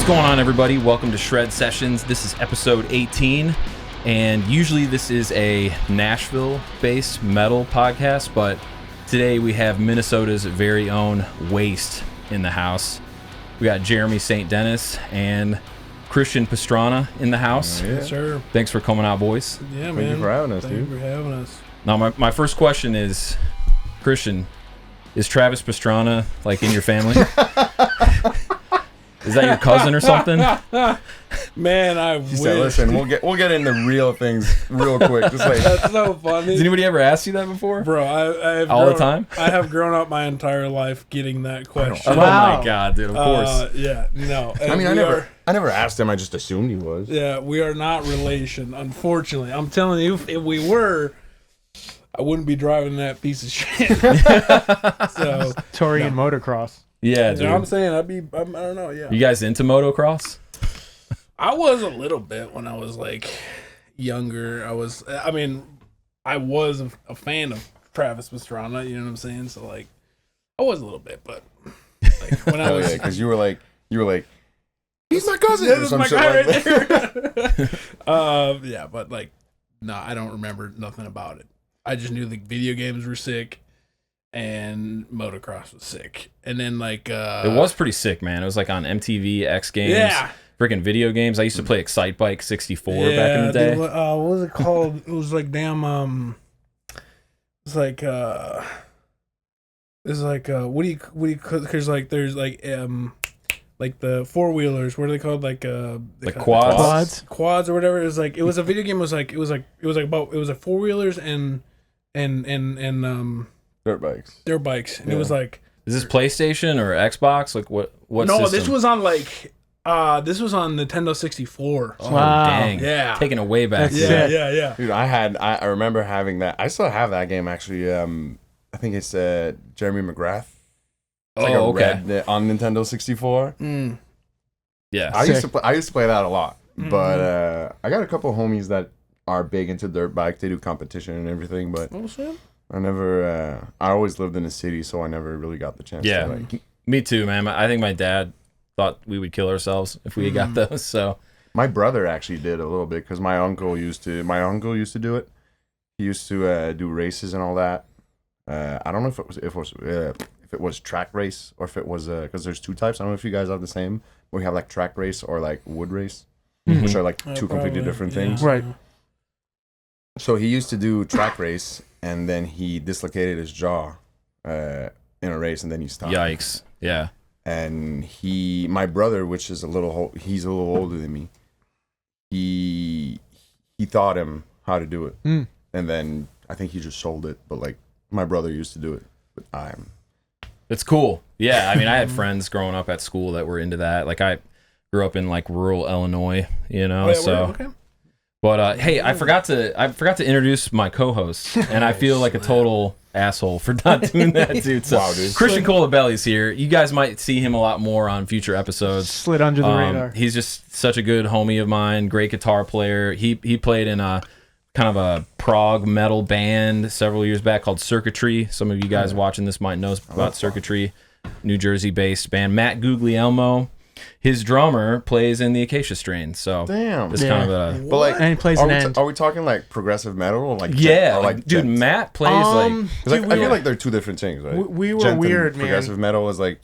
going on, everybody? Welcome to Shred Sessions. This is episode 18, and usually this is a Nashville-based metal podcast, but today we have Minnesota's very own Waste in the house. We got Jeremy St. Dennis and Cristian Pastrana in the house. Yeah, sure. Thanks for coming out, boys. Yeah, man. Thank you for having us, Thank dude. you for having us. Now, my first question is, Cristian, is Travis Pastrana, like, in your family? Is that your cousin or something? Man, I He wish. said, "Listen, we'll get into real things real quick." Just like That's so funny. Has anybody ever asked you that before? Bro, I have All the grown- time? I have grown up my entire life getting that question. Oh my god, dude! Of course. Yeah, no. I mean, I never asked him. I just assumed he was. Yeah, we are not relation, unfortunately. I'm telling you, if we were, I wouldn't be driving that piece of shit. So, Torian motocross. Yeah, you dude. know what I'm saying? I don't know, yeah. You guys into motocross? I was a little bit when I was like younger. I was a fan of Travis Pastrana, you know what I'm saying? So like I was a little bit, but like when I was because you were like, he's my cousin. this or is some my shit guy like right that. there. Yeah, but like no, I don't remember nothing about it. I just knew the video games were sick and motocross was sick. And then like It was pretty sick, man. It was like on MTV, X Games, yeah. freaking video games. I used to play Excite Bike 64 back in the day. Dude, what was it called? It was like damn it's like what do you cuz like there's like the four-wheelers, what are they called? Like quads? Quads or whatever. It was a video game. It was like four-wheelers and Dirt bikes. dirt bikes. And Yeah. it was like Is this PlayStation or Xbox? Like what no, system? this was on like this was on Nintendo 64. Oh, Wow. dang. Yeah. Taking it way back. That's then. sick. Yeah. Dude, I remember having that. I still have that game actually. I think it's Jeremy McGrath. It's like Oh, a okay. red on Nintendo 64. Yeah. I used Sick. to play that a lot, but I got a couple homies that are big into dirt bike. They do competition and everything, but What was that? I never. I always lived in the city, so I never really got the chance. Yeah. To, like, Me too, man. I think my dad thought we would kill ourselves if we got those. So my brother actually did a little bit because my uncle used to do it. He used to do races and all that. I don't know if it was track race or if it was because there's two types. I don't know if you guys have the same. We have like track race or like wood race, which are like two completely different things. Right. So he used to do track race, and then he dislocated his jaw in a race, and then he stopped. yikes. Yeah. And my brother, which is he's a little older than me, he taught him how to do it, and then I think he just sold it. But like my brother used to do it, but It's cool. Yeah, I mean, I had friends growing up at school that were into that. Like, I grew up in like rural Illinois, you know. Oh, yeah, so, okay. but hey, I forgot to introduce my co-host, and I feel like a total asshole for not doing that, dude. So, Wow, dude. Cristian Colabelli's here. You guys might see him a lot more on future episodes. Slid under the radar. He's just such a good homie of mine. Great guitar player. He played in a kind of a prog metal band several years back called Circuitry. Some of you guys watching this might know about Circuitry, New Jersey-based band. Matt Guglielmo, his drummer, plays in the Acacia Strain. So damn. it's kind of a But like, And he plays are an we, end. are we talking like progressive metal or like yeah, or like, dude. gent? Matt plays like 'Cause I feel like they're two different things, right? We were Gent and weird, man. Progressive metal is like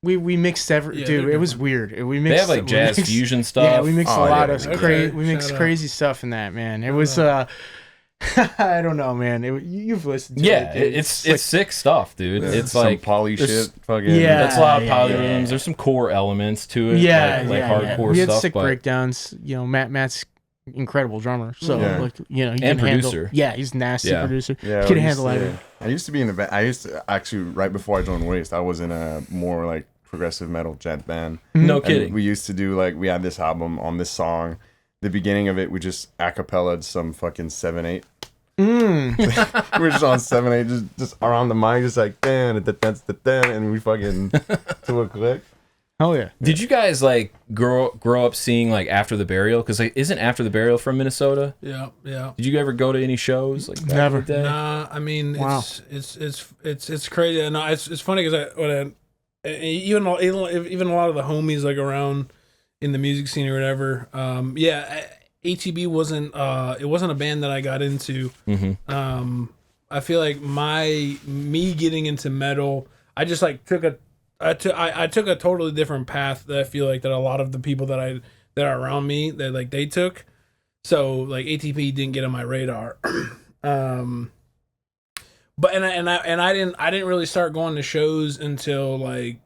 We mixed Yeah, dude. they're It was weird. We mixed. they have like we jazz mixed- fusion stuff. Yeah, we mixed Oh, a lot yeah. of Okay. we mixed Shout out. crazy stuff in that, man. It was I don't know, man. You've listened to Yeah, it. Dude. it's sick stuff, dude. It's some like poly there's- shit, fucking Yeah. that's a lot of yeah, polyrhythms. yeah. There's some core elements to it, yeah, like yeah. hardcore We had stuff. sick but breakdowns. You know, Matt's incredible drummer. So Yeah. like, you know, he And can handle. producer. Yeah, he's nasty Yeah. producer. Yeah, Can I handle used to- anything. I used to be in a band. I used to actually right before I joined Waste, I was in a more like progressive metal gent band. no And kidding. we used to do like we had this album on this song. The beginning of it, we just acapellaed some fucking 7/8. Mm. We were just on 7/8, just around the mic, just like and we fucking to a click. Oh yeah. Did you guys like grow up seeing like After the Burial? Because like, isn't After the Burial from Minnesota? Yeah. Did you ever go to any shows like back Never. in the day? Nah, I mean, Wow. it's crazy. No, it's funny because even a lot of the homies like around in the music scene or whatever. ATB wasn't a band that I got into. Mm-hmm. I feel like me getting into metal, I just like took a totally different path that I feel like that a lot of the people that are around me that like they took. So like ATP didn't get on my radar. But I didn't really start going to shows until like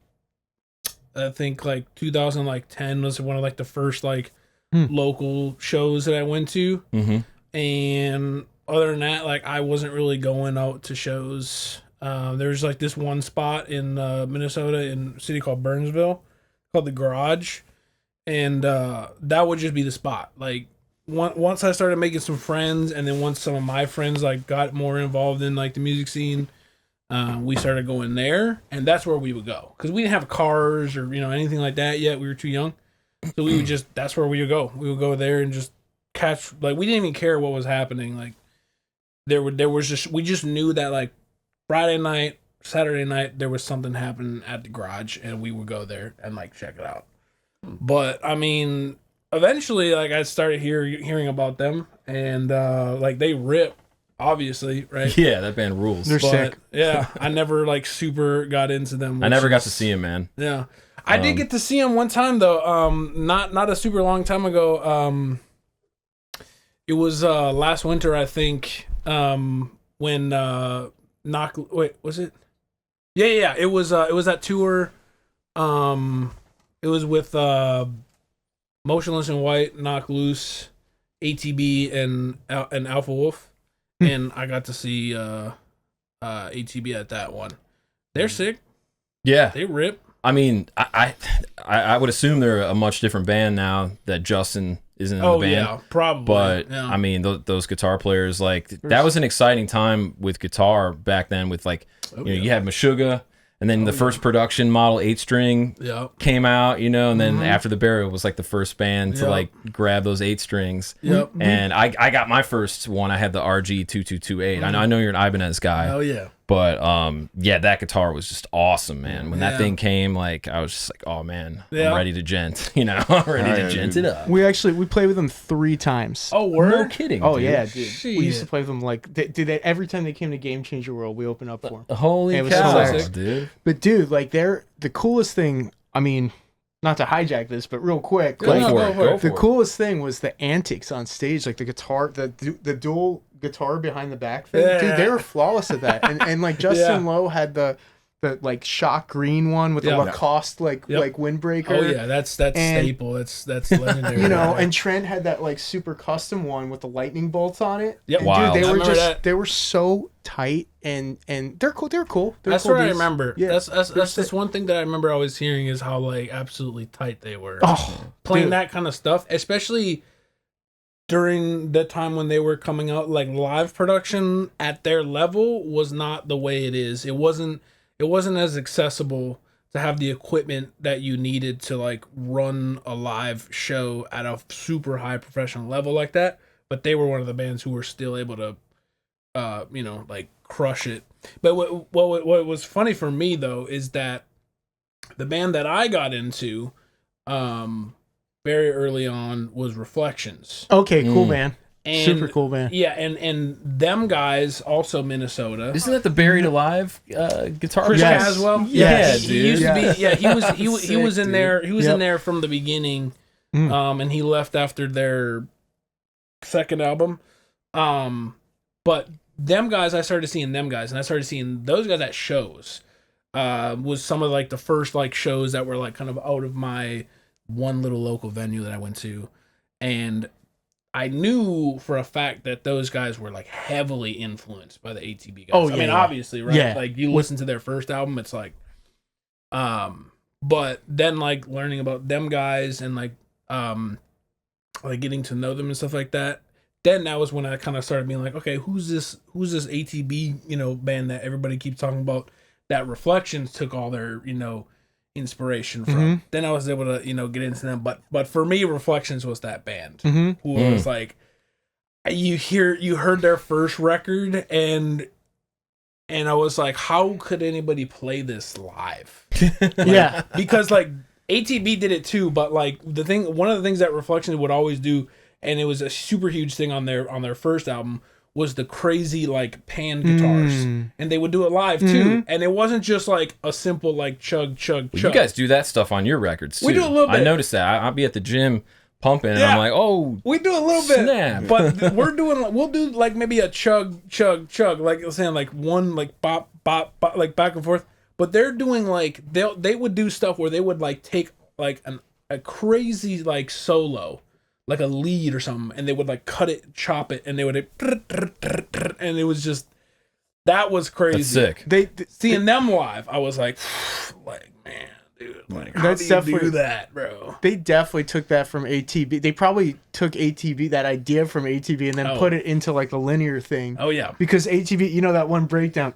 I think like 2010 was one of like the first like local shows that I went to. Mm-hmm. And other than that, like I wasn't really going out to shows. There's like this one spot in Minnesota in a city called Burnsville called the Garage, and that would just be the spot. Like once I started making some friends, and then once some of my friends like got more involved in like the music scene, we started going there, and that's where we would go because we didn't have cars or anything like that yet. We were too young, so we would just that's where we would go. We would go there and just catch, like we didn't even care what was happening. Like there was just, we just knew that like Friday night, Saturday night there was something happening at the Garage, and we would go there and like check it out. But I mean, eventually like I started hearing about them, and like they rip, obviously, right? Yeah, that band rules. They're sick. Yeah, I never like super got into them. I never got to see him, man. Yeah, I did get to see him one time though. Not a super long time ago. It was last winter, I think. When was it? Yeah. It was that tour. It was with Motionless in White, Knock Loose, ATB, and Alpha Wolf, and I got to see ATB at that one. They're sick. Yeah, they rip. I mean, I would assume they're a much different band now that Justin isn't in the band. Yeah, probably. But yeah. I mean, those guitar players, like that was an exciting time with guitar back then. With like, you had Meshuggah, and then the first production model 8-string came out, and then After the Burial was like the first band to like grab those 8 strings. Yep. And I got my first one. I had the RG2228. I know you're an Ibanez guy. Oh yeah. But that guitar was just awesome, man. When that thing came, like I was just like, oh man, I'm ready to gent, I'm ready to gent it up. We played with them 3 times. Oh, word? No kidding. Oh dude. yeah, dude. We used to play with them like every time they came to Game Changer World, we opened up for them. Holy cow, dude! But dude, like they're the coolest thing. I mean, not to hijack this, but real quick, Go for it. The coolest thing was the antics on stage, like the guitar, the dual guitar behind the back thing. Yeah. Dude, they were flawless at that. And like Justin Lowe had the like shot green one with the Lacoste like windbreaker. Oh yeah, that's staple. That's legendary. And Trent had that like super custom one with the lightning bolts on it. Yep. Wow. Dude, they were so tight and they're cool. They're cool. That's cool what I dudes. remember. Yeah. That's one thing that I remember always hearing is how like absolutely tight they were. Oh, playing dude. that kind of stuff, especially during the time when they were coming out, like live production at their level was not the way it is. It wasn't as accessible to have the equipment that you needed to like run a live show at a super high professional level like that. But they were one of the bands who were still able to, like crush it. But what was funny for me though is that the band that I got into, very early on was Reflections. Okay, cool band. And, super cool band. Yeah, and them guys also Minnesota. Isn't that the Buried Alive guitar? Chris Yes. Caswell? Yes. Yeah, He used to be. Yeah, he was Sick, in dude. there. He was Yep. in there from the beginning. And he left after their second album. But them guys, I started seeing them guys, and I started seeing those guys at shows. Was some of like the first like shows that were like kind of out of my one little local venue that I went to, and I knew for a fact that those guys were like heavily influenced by the ATB guys. Oh, I mean, yeah. obviously, right? Yeah. Like you listen to their first album, it's like, but then like learning about them guys and like getting to know them and stuff like that. Then that was when I kind of started being like, okay, who's this ATB, band that everybody keeps talking about that Reflections took all their, inspiration from. Then I was able to, get into them. But for me, Reflections was that band who was like, you heard their first record and I was like, how could anybody play this live? Yeah. Because like ATB did it too, but like one of the things that Reflection would always do, and it was a super huge thing on their first album, was the crazy like pan guitars, and they would do it live too, and it wasn't just like a simple like chug chug chug. You guys do that stuff on your records too. We do a little bit. I noticed that. I'll be at the gym pumping, and I'm like, oh, we do a little bit, snap. but we'll do like maybe a chug chug chug, like I was saying, like one like bop bop bop, like back and forth. But they're doing like they would do stuff where they would like take like a crazy like solo, like a lead or something, and they would like cut it, chop it, and they would and it was just, that was crazy. That's sick. Seeing them live, I was like man, dude, like how That's do you definitely do that, bro? They definitely took that from ATB. They probably took ATB, that idea from ATB, and then put it into like the linear thing. Oh yeah, because ATB, you know that one breakdown.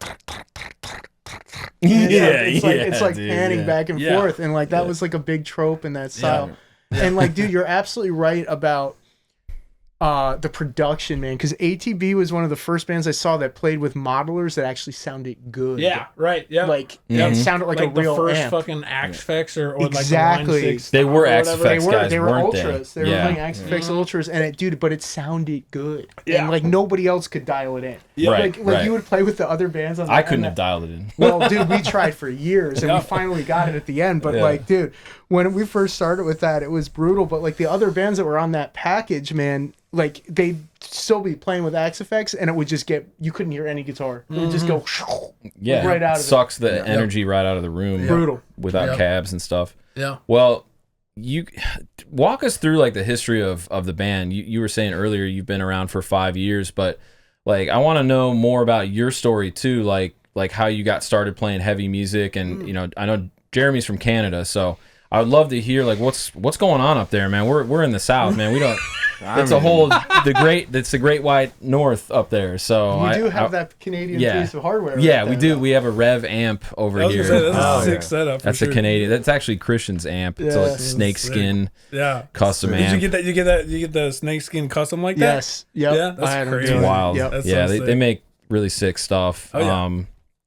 It's like dude, panning back and forth, and like that was like a big trope in that style. And like, dude, you're absolutely right about the production, man, because ATB was one of the first bands I saw that played with modelers that actually sounded good. Yeah, right. Yeah, like it sounded like a real the first amp. fucking Axe-Fx or Exactly. like the Line 6 They were or Axe-Fx whatever. guys, they were weren't ultras. They were Yeah. playing Axe-Fx ultras, and but it sounded good. Yeah. And like nobody else could dial it in. Yeah. Right, Like right. you would play with the other bands on I couldn't have dialed it in. Well, dude, we tried for years, and we finally got it at the end. But like, dude, when we first started with that, it was brutal. But like the other bands that were on that package, man, like they'd still be playing with Axe-Fx, and it would just you couldn't hear any guitar. It would just go right out of it. Sucks the energy right out of the room. Brutal. Without cabs and stuff. Yeah. Well, you walk us through like the history of the band. You were saying earlier you've been around for 5 years, but like I want to know more about your story too, like how you got started playing heavy music, and you know, I know Jeremy's from Canada, so I would love to hear like what's going on up there, man. We're in the South, man. We don't. It's the great white north up there. So you do have that Canadian piece of hardware. Yeah, right we there, do. We have a Rev amp over here. That's a sick setup. That's a Canadian. That's actually Christian's amp. It's like snakeskin. Custom amp. Did you get the snakeskin custom like that? Yes. Yep. Yeah, that's crazy. It's wild. Yep. They make really sick stuff. Oh, yeah.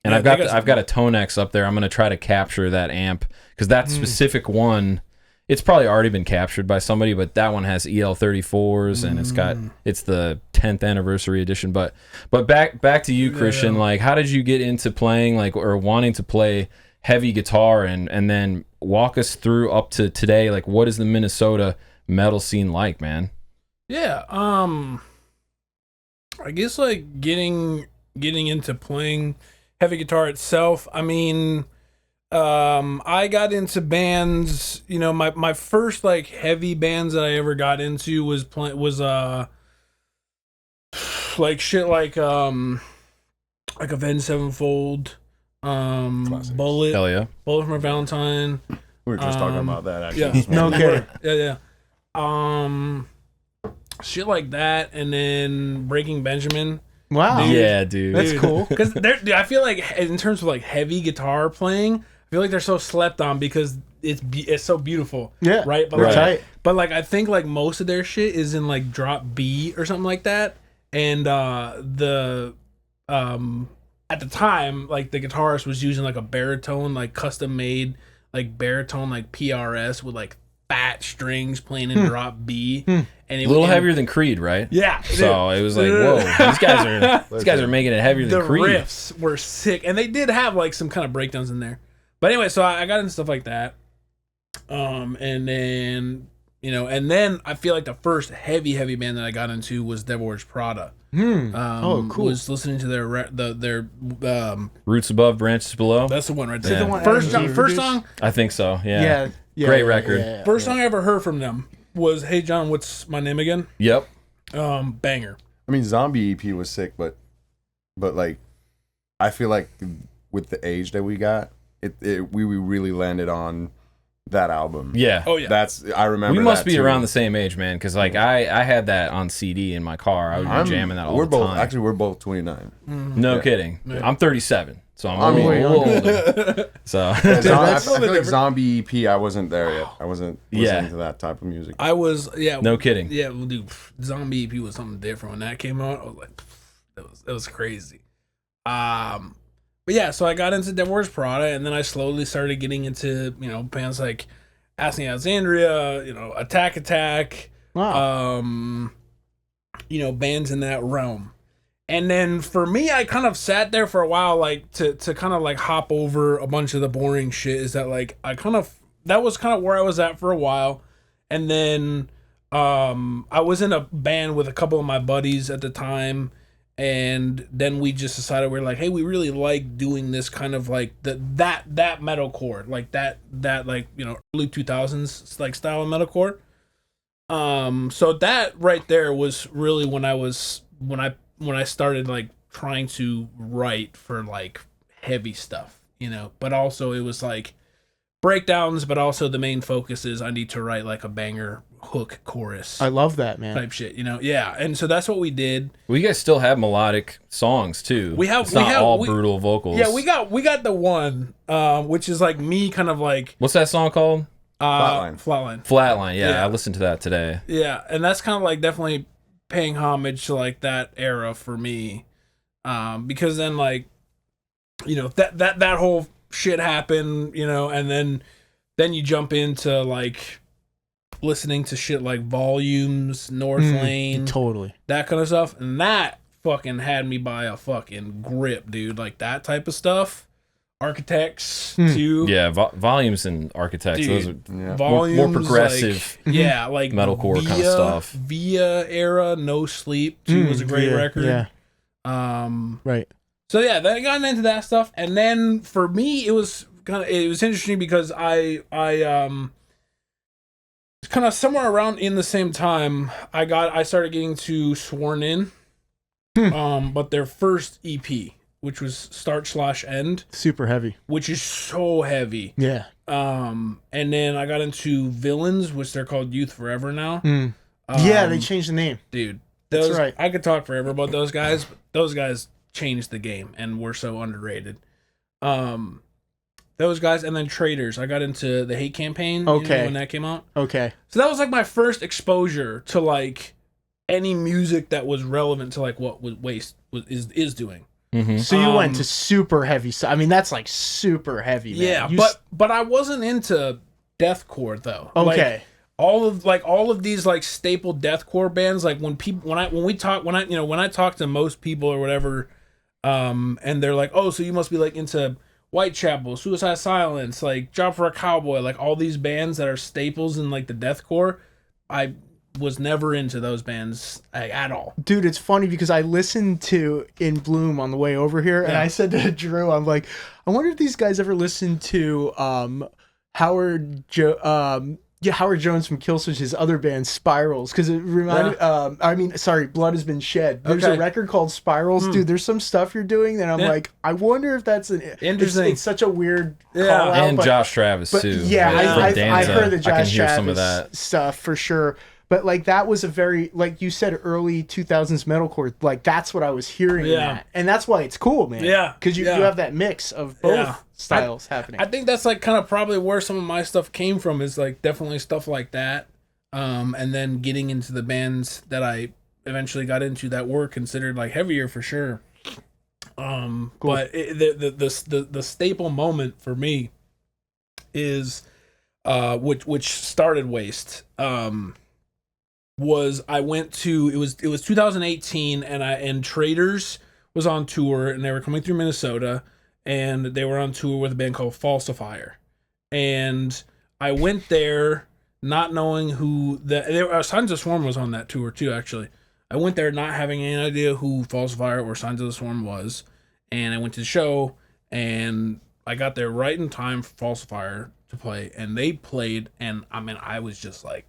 And I've got a Tonex up there. I'm gonna try to capture that amp because that specific one, it's probably already been captured by somebody, but that one has EL34s and it's the 10th anniversary edition. But back to you, Cristian. Like, how did you get into playing or wanting to play heavy guitar, and then walk us through up to today? Like, what is the Minnesota metal scene like, man? Yeah. I guess like getting into playing heavy guitar itself. I mean, I got into bands, you know, my first like heavy bands that I ever got into was like shit like Avenged Sevenfold, Bullet. Hell yeah. Bullet from a Valentine. We were just talking about that actually. Yeah. this morning. No kidding. Yeah. Shit like that, and then Breaking Benjamin. Wow. Dude. That's cool. Because I feel like in terms of like heavy guitar playing, I feel like they're so slept on because it's so beautiful. Yeah. Right. But Right. but like I think like most of their shit is in like drop B or something like that, and at the time like the guitarist was using like a baritone, like custom made like baritone like PRS with like fat strings playing in drop B, and A little heavier than Creed, right? Yeah. So it was like, whoa, these guys are making it heavier than The Creed. riffs were sick, and they did have like some kind of breakdowns in there. But anyway, so I got into stuff like that, and then and then I feel like the first heavy band that I got into was Devil Wears Prada. Oh, cool. Was listening to their Roots Above, Branches Below. that's the one right Yeah. there. The one First Adam G first produced? song, I think so. Yeah. Yeah. Great record. first song I ever heard from them was "Hey John, What's My Name Again?" Yep. Banger. I mean, Zombie EP was sick, but like, I feel like with the age that we got, we really landed on that album. Yeah. Oh yeah. I remember. We must that be too. around the same age, man, because like I had that on CD in my car. I would be jamming that all we're the both time. actually we're both 29. No kidding. I'm 37, so I'm I'm a way little older. So I feel like Zombie EP, I wasn't there yet. I wasn't listening to that type of music. I was no kidding. Yeah, well, dude, Zombie EP was something different when that came out. I was like, that was crazy. But yeah, so I got into Devil Wears Prada, and then I slowly started getting into bands like Asking Alexandria, Attack, Wow. Bands in that realm. And then for me, I kind of sat there for a while, like to kind of like hop over a bunch of the boring shit. Is that like that was kind of where I was at for a while, and then I was in a band with a couple of my buddies at the time, and then we just decided we're like, hey, we really like doing this kind of like that metalcore, like that like early 2000s like style of metalcore. So that right there was really when I started like trying to write for like heavy stuff, but also it was like breakdowns, but also the main focus is I need to write like a banger hook chorus. I love that, man. Type shit, yeah. And so that's what we did. Well, you guys still have melodic songs too. It's not all brutal vocals. Yeah, we got the one, which is like me kind of like. What's that song called? Flatline. Yeah, I listened to that today. Yeah, and that's kind of like definitely paying homage to like that era for me, because then like that whole shit happened, and then you jump into like listening to shit like Volumes, North Lane, totally that kind of stuff, and that fucking had me by a fucking grip, dude. Like that type of stuff. Architects too. Yeah, Volumes and Architects. Dude, those are Volumes, more progressive. like metalcore kind of stuff. Via era, No Sleep too was a great record. Yeah. Right. So yeah, then I got into that stuff, and then for me it was interesting because I kind of somewhere around in the same time I started getting to Sworn In, but their first EP, which was Start/End, super heavy, which is so heavy. Yeah. And then I got into Villains, which they're called Youth Forever now. Yeah, they changed the name, dude. That's right. I could talk forever about those guys, but those guys changed the game and were so underrated. Those guys, and then Traitors. I got into the Hate Campaign. Okay. When that came out. Okay. So that was like my first exposure to like any music that was relevant to like what Waste is doing. Mm-hmm. So you went to super heavy. I mean, that's like super heavy, man. Yeah, but I wasn't into deathcore though. Okay. Like, all of these like staple deathcore bands, like when I talk to most people or whatever, and they're like, oh, so you must be like into Whitechapel, Suicide Silence, like Job for a Cowboy, like all these bands that are staples in like the deathcore. I was never into those bands at all. Dude, it's funny because I listened to In Bloom on the way over here, and I said to Drew, I'm like, I wonder if these guys ever listened to Howard Jones from Killswitch's other band, Spirals, because it reminded Blood Has Been Shed. There's a record called Spirals. Dude, there's some stuff you're doing that I'm like, I wonder if that's interesting. It's such a weird call out. And Josh Travis too. Yeah, I heard the Josh Travis some of that stuff for sure. But like that was a very, like you said, early 2000s metalcore. Like that's what I was hearing. Yeah, and that's why it's cool, man. Yeah, because you have that mix of both styles happening. I think that's like kind of probably where some of my stuff came from. Is like definitely stuff like that, and then getting into the bands that I eventually got into that were considered like heavier for sure. Cool. But the staple moment for me is which started Waste. Was I went to it was 2018 and Traitors was on tour and they were coming through Minnesota and they were on tour with a band called Falsifier, and I went there not knowing who Signs of the Swarm was on that tour too. Actually, I went there not having any idea who Falsifier or Signs of the Swarm was, and I went to the show and I got there right in time for Falsifier to play, and they played, and I mean I was just like,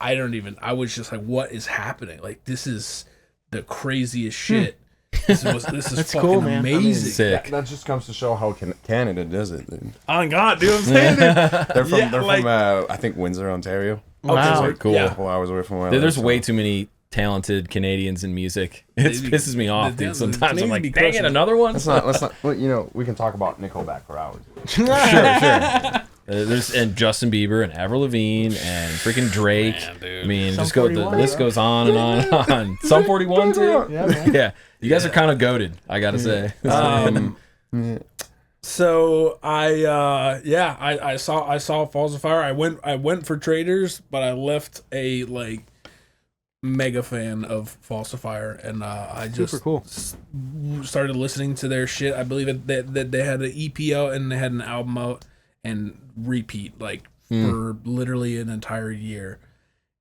I was just like, what is happening? Like, this is the craziest shit. This is fucking cool, man. amazing. I mean, that just comes to show how Canada does it, dude. Oh God, dude, I'm saying They're from I think Windsor, Ontario. Wow. Okay, cool. Yeah. A couple hours away from where I live, There's way too many talented Canadians in music. It pisses me off, dude. Sometimes I'm like, dang it, another one. Let's not. Well, we can talk about Nickelback for hours. Sure. There's Justin Bieber and Avril Lavigne and freaking Drake. Man, I mean, Sum just go. The 41, list goes on and on and on. Sum 41 too. Yeah, man. Yeah, you guys are kind of goated, I gotta say. So I saw Falsifier. I went for Traders, but I left a like mega fan of Falsifier, and I just Super cool. started listening to their shit. I believe that they had an EP out and they had an album out, and repeat like for literally an entire year.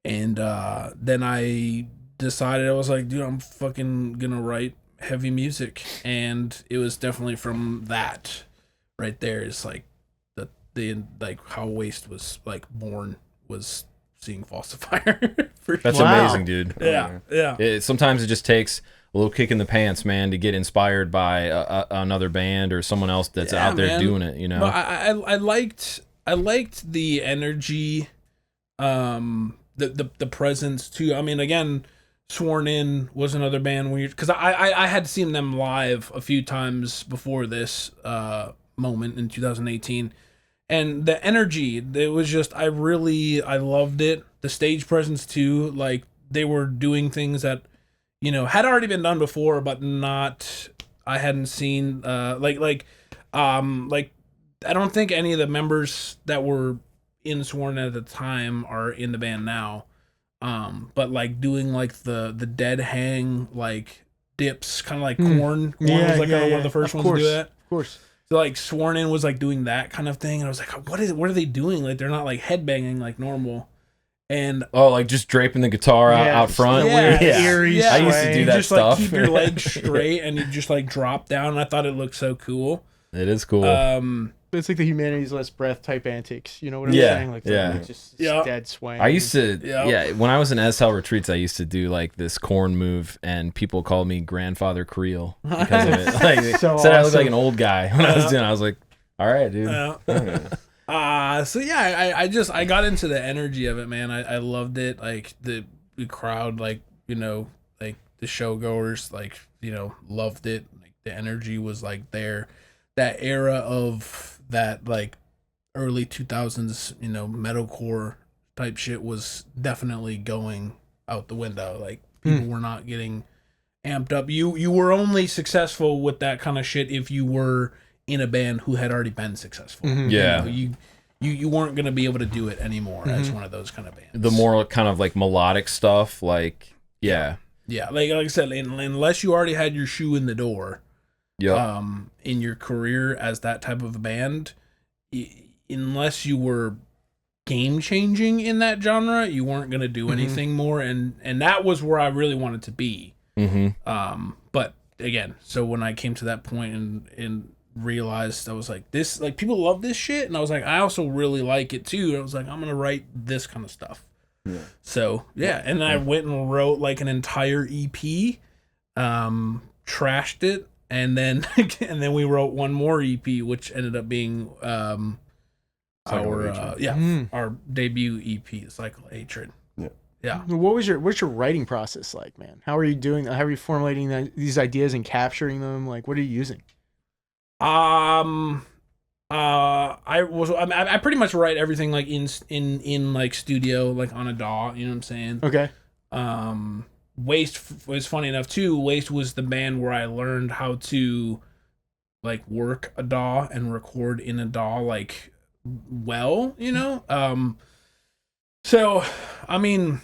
And then I decided, I was like, dude, I'm fucking gonna write heavy music, and it was definitely from that right there. Is like the like how Waste was like born, was seeing Falsifier. For That's sure. amazing, dude. Yeah. Sometimes it just takes a little kick in the pants, man, to get inspired by another band or someone else that's out there doing it. You know, but I liked the energy, the presence too. I mean, again, Sworn In was another band because I had seen them live a few times before this moment in 2018, and the energy, it was just, I loved it. The stage presence too, like they were doing things that, you know, had already been done before, but not, I hadn't seen like I don't think any of the members that were in Sworn at the time are in the band now. But like doing like the dead hang like dips, kind of like Korn. Korn was like one of the first ones to do that. Of course. So like Sworn In was like doing that kind of thing, and I was like, what are they doing? Like they're not like headbanging like normal. And like just draping the guitar out front. Eerie I used to do that just stuff. Like keep your legs straight and you just like drop down. And I thought it looked so cool. It is cool. It's like the Humanity's Last Breath type antics. You know what I'm saying? Like just dead swing. I used to, when I was in SL retreats, I used to do like this Korn move, and people called me Grandfather Creel because of it. Like, so said I looked like an old guy when I was doing it. I was like, all right, dude. So yeah, I got into the energy of it, man. I loved it. Like the crowd, like, you know, like the showgoers, like, you know, loved it. Like the energy was like there. That era of that like early 2000s, you know, metalcore type shit was definitely going out the window. Like people were not getting amped up. You were only successful with that kind of shit if you were in a band who had already been successful. Yeah. You know, you weren't going to be able to do it anymore as one of those kind of bands. The more kind of like melodic stuff, like, yeah, like I said, unless you already had your shoe in the door, in your career as that type of a band, unless you were game changing in that genre, you weren't going to do anything more. And that was where I really wanted to be. But again, so when I came to that point and realized, I was like, this, like, people love this shit, and I was like, I also really like it too. I was like, I'm gonna write this kind of stuff. So and I went and wrote like an entire EP, trashed it, and then we wrote one more EP, which ended up being our debut EP, Cycle of Hatred. What's your writing process like, man? How are you doing that? How are you formulating these ideas and capturing them? Like, what are you using? I pretty much write everything like in like studio, like on a DAW, you know what I'm saying? Okay. Waste was funny enough too. Waste was the band where I learned how to like work a DAW and record in a DAW like well, you know? So I mean,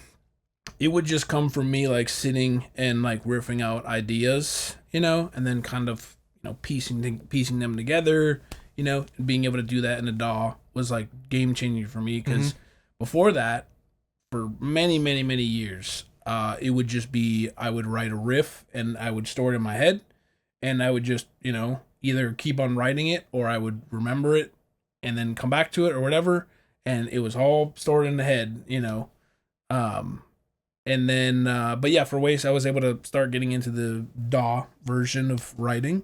it would just come from me like sitting and like riffing out ideas, you know, and then kind of, you know, piecing them together, you know, and being able to do that in a DAW was like game changing for me, because before that, for many years, it would just be, I would write a riff and I would store it in my head, and I would just, you know, either keep on writing it or I would remember it and then come back to it or whatever, and it was all stored in the head, you know. And then but yeah, for Waste, I was able to start getting into the DAW version of writing.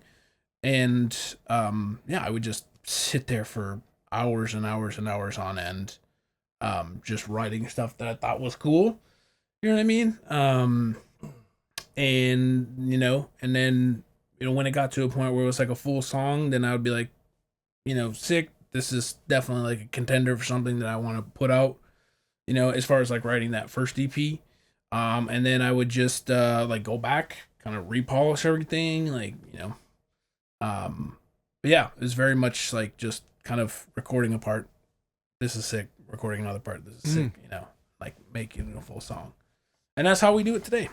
And I would just sit there for hours and hours and hours on end, just writing stuff that I thought was cool. You know what I mean? And you know, and then, you know, when it got to a point where it was like a full song, then I would be like, you know, sick. This is definitely like a contender for something that I want to put out. You know, as far as like writing that first EP, and then I would just like go back, kind of repolish everything, like, you know. yeah, it was very much like just kind of recording a part. This is sick. Recording another part. This is sick. You know, like making a full song. And that's how we do it today.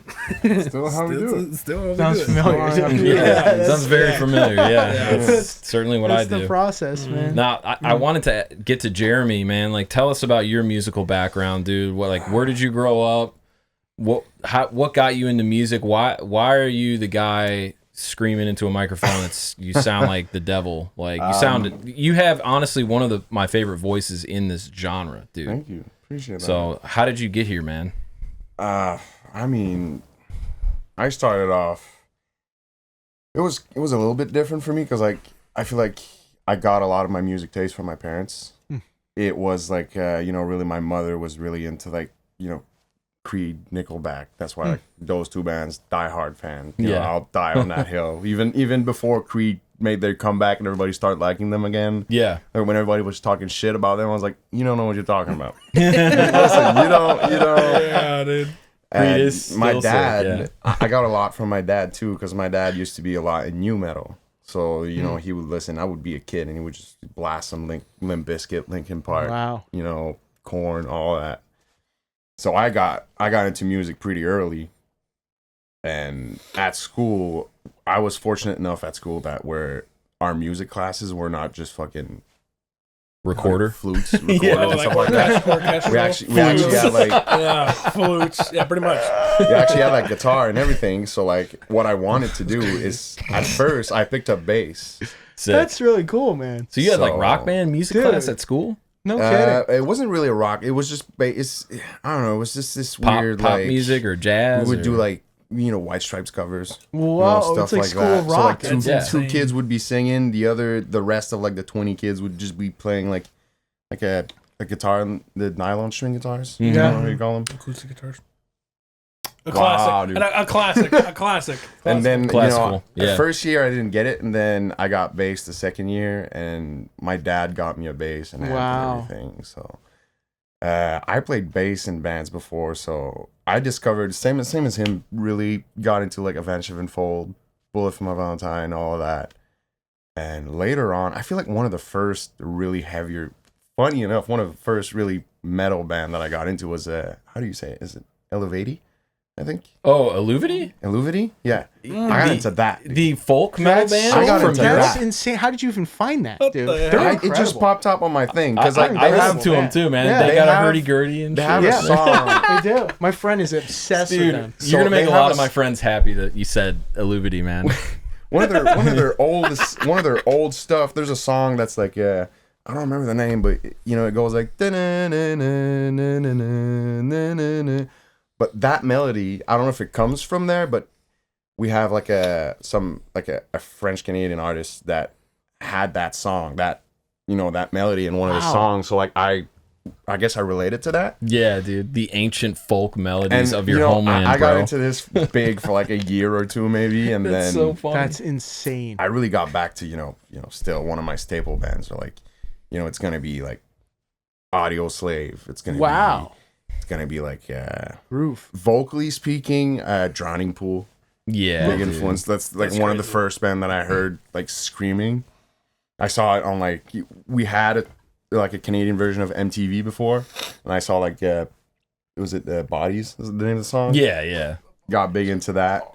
Still how we do it. Still how we Sounds do it. familiar. Yeah, sounds very familiar. Yeah, that's certainly what That's I do. the process, man. Now, I wanted to get to Jeremy, man. Like, tell us about your musical background, dude. Where did you grow up? What got you into music? Why are you the guy screaming into a microphone? You sound like the devil. Like you have honestly one of my favorite voices in this genre, dude. Thank you. Appreciate that. So, how did you get here, man? I mean, I started off. It was a little bit different for me because like I feel like I got a lot of my music taste from my parents. It was like really my mother was really into like Creed, Nickelback. That's why like those two bands, diehard fan. You know, I'll die on that hill. Even before Creed made their comeback and everybody started liking them again. Yeah. Like when everybody was talking shit about them, I was like, you don't know what you're talking about. Listen, you don't. Yeah, dude. And Creed is my still dad, sick, yeah. I got a lot from my dad too, because my dad used to be a lot in new metal. So he would listen. I would be a kid, and he would just blast some Limp Bizkit, Linkin Park, Wow. Korn, all that. So I got into music pretty early, and at school, I was fortunate enough at school that where our music classes were not just fucking Recorder. flutes, recorder, and stuff like that. We actually had like flutes. Yeah, pretty much. we actually had like guitar and everything. So like what I wanted to do is at first I picked up bass. Sick. That's really cool, man. So you had like rock band music Dude. class at school? No kidding. It wasn't really a rock. It was just bass. I don't know. It was just this Pop weird like music or jazz? We would do like White Stripes covers. Whoa, it's like School of Rock. So like That's two kids would be singing. The rest of like the 20 kids would just be playing like a guitar, the nylon string guitars. Mhm. You know what you call them? Acoustic guitars. A Wow, classic. dude. A classic. A classic. And then Classical, the yeah. first year I didn't get it, and then I got bass the second year, and my dad got me a bass and amp and everything. So I played bass in bands before, so I discovered same as him. Really got into like Avenged Sevenfold, Bullet for My Valentine, all of that. And later on, I feel like one of the first really heavier, funny enough, one of the first really metal band that I got into was how do you say it? Is it Eluveitie? I think. Oh, Eluveitie? Eluveitie? Yeah. I got into that. Dude. The folk metal band? I got from into Europe? that. That's insane. How did you even find that, What dude? the hell? They're It just incredible. popped up on my thing because I like they listen have to them too, man. Yeah, they they got a have- hurdy-gurdy and they shit. have a Yeah. song. They do. My friend is obsessed with Dude, them. you're So gonna make they a lot have of my friends happy that you said Eluveitie, man. one of their old stuff. There's a song that's like I don't remember the name, but it goes like but that melody, I don't know if it comes from there, but we have like a French Canadian artist that had that song, that melody in one of the songs. So like I guess I related to that. Yeah, dude. The ancient folk melodies of your you know, homeland, I got bro. into this big for like a year or two maybe, and That's then so funny. That's insane. I really got back to still one of my staple bands. So like it's gonna be like Audio Slave. It's gonna it's gonna be like Roof. vocally speaking, Drowning Pool. Yeah, Big dude. influence. That's like one of the first band that I heard like screaming. I saw it on like we had a Canadian version of MTV before, and I saw like was it Bodies? Is the name of the song? Yeah. Got big into that,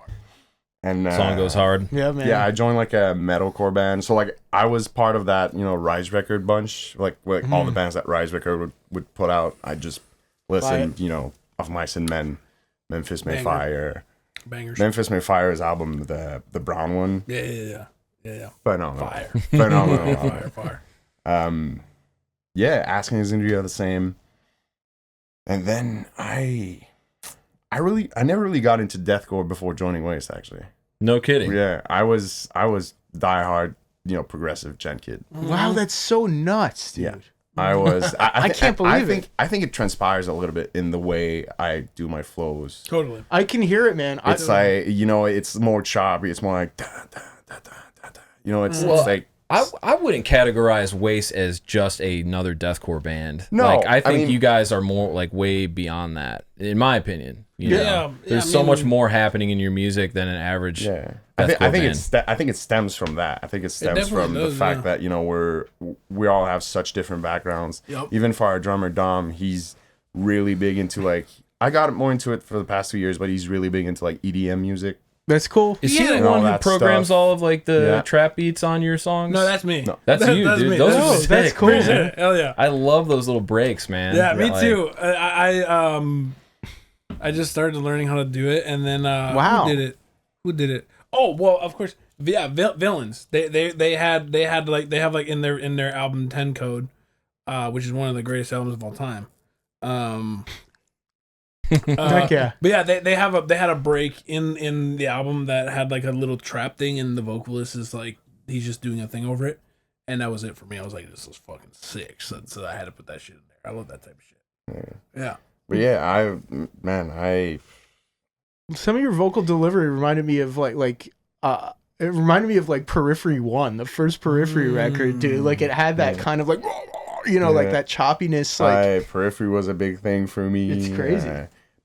and Song goes hard. Yeah, man. Yeah, I joined like a metalcore band, so like I was part of that Rise Record bunch, like all the bands that Rise Record would put out. I just listened, Of Mice and Men, Memphis May Fire. Bangers. Memphis May Fire's album, the brown one. Yeah. Phenomenal. Fire. Phenomenal. Fire. Yeah, Asking Is India the same. And then I never really got into deathcore before joining Waste, actually. No kidding. Yeah, I was diehard, progressive gen kid. Wow, that's so nuts, dude. Yeah. I was. I can't believe it. I think it transpires a little bit in the way I do my flows. Totally. I can hear it, man. It's like it's more choppy. It's more like da, da, da, da, da, da. It's like I wouldn't categorize Waste as just another deathcore band. No, like, I think mean, you guys are more like way beyond that, in my opinion. You know? Yeah, There's I so mean- much more happening in your music than an average I think band. I think it stems from that. I think it stems definitely from does, the fact yeah. that, you know, we all have such different backgrounds. Yep. Even for our drummer Dom, he's really big into like, I got more into it for the past 2 years, but he's really big into like EDM music. That's cool. Is he the And all one who that programs stuff. all of like the Yeah. trap beats on your songs? No, that's me. No. That's you, that's dude. me. Those That's- are Oh, sick. that's cool. man. Hell yeah. I love those little breaks, man. Yeah, me Like, too. I just started learning how to do it, and then Wow. Who did it? Oh well, of course. Yeah, Villains. They have like in their album 10 Code, which is one of the greatest albums of all time. Heck yeah. But yeah, they had a break in the album that had like a little trap thing, and the vocalist is like he's just doing a thing over it, and that was it for me. I was like, this is fucking sick. So I had to put that shit in there. I love that type of shit. Yeah. But yeah, I Some of your vocal delivery reminded me of like it reminded me of like Periphery 1, the first Periphery record, dude. Like it had that kind of like, you know, like Yeah. that choppiness. Like Periphery was a big thing for me. It's crazy.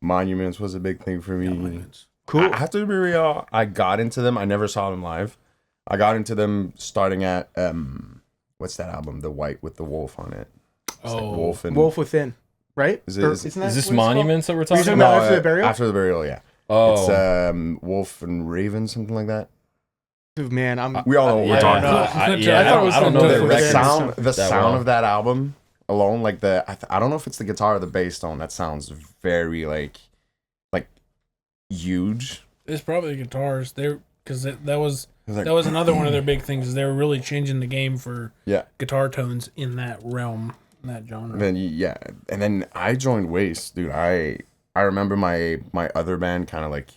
Monuments was a big thing for me. cool. I have to be real. I got into them. I never saw them live. I got into them starting at what's that album? The White with the Wolf on it. It's like Wolf and Wolf Within, right? Is it- Or is isn't that Is this what it's called? Monuments that we're Are you talking talking about? about After the Burial? After the Burial, yeah. Oh, It's Wolf and Raven, something like that. Dude, man, I'm We all know what we're talking no. about. I I thought don't it was know the the The record. sound, the that sound well. of that album alone, like I don't know if it's the guitar or the bass tone. That sounds very like huge. It's probably the guitars. Because that was Like, that was another one of their big things. Is they were really changing the game for yeah. guitar tones in that realm, in that genre. And then yeah, and then I joined Waste, dude. I remember my other band kind of like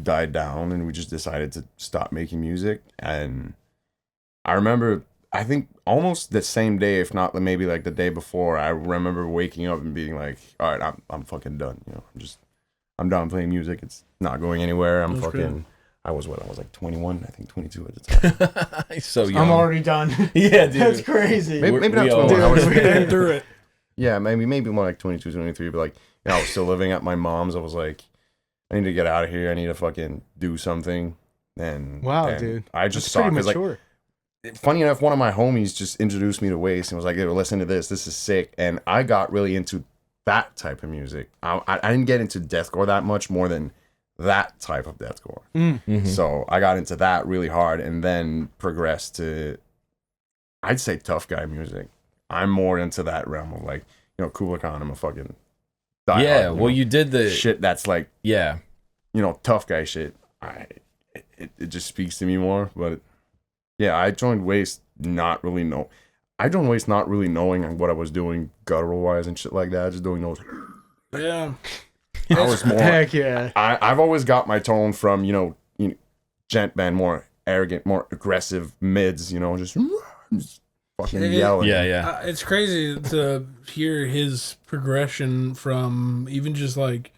died down, and we just decided to stop making music. And I remember, I think almost the same day, if not maybe like the day before, I remember waking up and being like, all right, I'm fucking done. You know, I'm done playing music. It's not going anywhere. I'm That's fucking. great. I was like 21, I think 22 at the time. he's so young. I'm already done. Yeah, dude. That's crazy. Maybe not we all 21. I are. was, Been through it. yeah, maybe more like 22, 23. But like, you know, I was still living at my mom's. I was like, I need to get out of here. I need to fucking do something. And Wow, dude. I just That's saw pretty because like, mature. funny enough, one of my homies just introduced me to Waste and was like, "Hey, listen to this. This is sick." And I got really into that type of music. I didn't get into deathcore that much, more than that type of deathcore. Mhm. So I got into that really hard, and then progressed to, I'd say, tough guy music. I'm more into that realm of like, you know, Kubla Khan. I'm a fucking diehard, Yeah, you well, know, you did the shit that's like, yeah. you know, tough guy shit. It just speaks to me more. But yeah, I joined Waste not really knowing what I was doing guttural wise and shit like that. Just doing those. Yeah. I was more. Heck yeah. I've always got my tone from, you know, gent band, more arrogant, more aggressive mids. You know, just fucking yelling. Yeah, yeah. It's crazy to hear his progression from even just like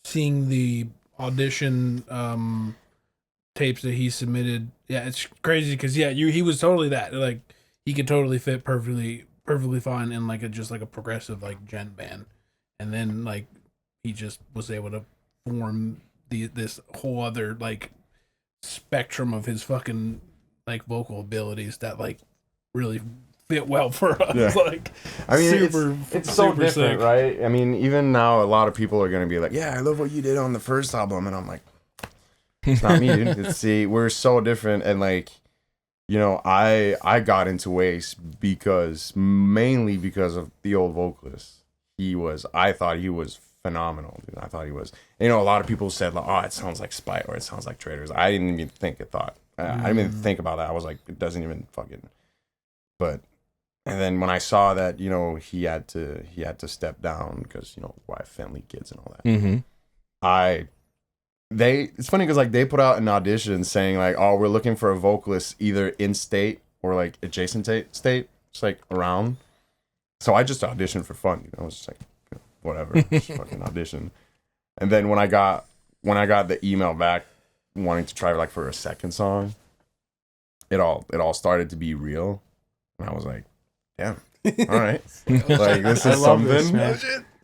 seeing the audition tapes that he submitted. Yeah, it's crazy because yeah, he was totally that. Like he could totally fit perfectly fine in like just like a progressive like gent band, and then like he just was able to form this whole other like spectrum of his fucking like vocal abilities that like really fit well for us. Yeah. Like, I mean, super, it's so super different, sick. right? I mean, even now, a lot of people are gonna be like, "Yeah, I love what you did on the first album," and I'm like, "It's not me, dude. We're so different." And like, you know, I got into Waste mainly because of the old vocalist. I thought he was phenomenal, dude. I thought he was. You know, a lot of people said like, "Oh, it sounds like Spite or it sounds like Traitors." I didn't even think it. I didn't even think about that. I was like, it doesn't even fucking. But. And then when I saw that, you know, he had to step down because, you know, wife, family, kids, and all that. Mm-hmm. It's funny because like they put out an audition saying like, oh, we're looking for a vocalist either in state or like adjacent state, just like around. So I just auditioned for fun, you know. I was just like, you know, whatever, just fucking audition. And then when I got the email back wanting to try like for a second song, it all started to be real, and I was like, damn, all right, like this I is love something. this, man.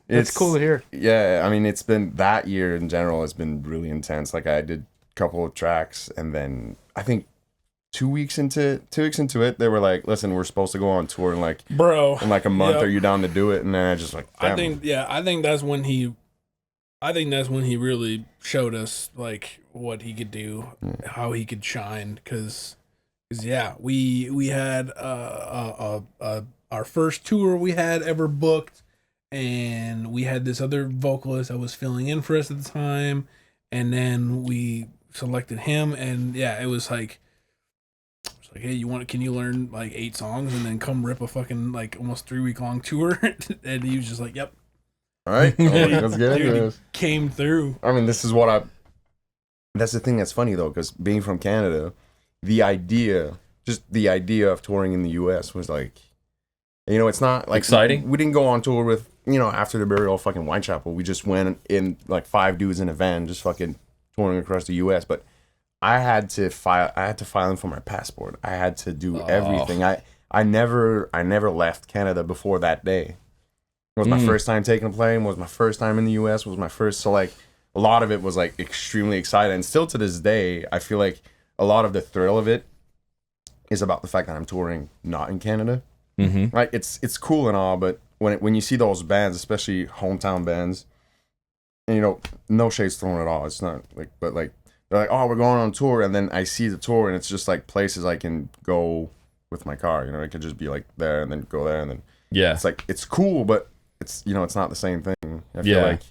It's cool to hear. Yeah, I mean, it's been that year in general has been really intense. Like I did couple of tracks, and then I think 2 weeks into it, they were like, "Listen, we're supposed to go on tour in like a month. Yep. Are you down to do it?" And then I just like, damn. I think that's when he really showed us like what he could do, how he could shine. Because we had our first tour we had ever booked, and we had this other vocalist that was filling in for us at the time, and then we selected him, and it was like, hey, can you learn like 8 songs and then come rip a fucking like almost 3-week long tour? And he was just like, yep. All right, let's get into this. Came through. I mean, that's the thing that's funny though, because being from Canada, the idea of touring in the U.S. was like, it's not like exciting. We didn't go on tour with, after the burial of fucking Whitechapel. We just went in like 5 dudes in a van, just fucking touring across the U.S. But I had to file in for my passport. I had to do everything. I never left Canada before that day. It was my first time taking a plane. Was my first time in the U.S. Was my first. So like a lot of it was like extremely exciting. And still to this day, I feel like a lot of the thrill of it is about the fact that I'm touring not in Canada. Mm-hmm. Right? It's cool and all, but when you see those bands, especially hometown bands, and no shades thrown at all. It's not like, but like. They're like, oh, we're going on tour, and then I see the tour, and it's just like places I can go with my car. I could just be like there and then go there, and then it's like it's cool, but it's it's not the same thing. I feel like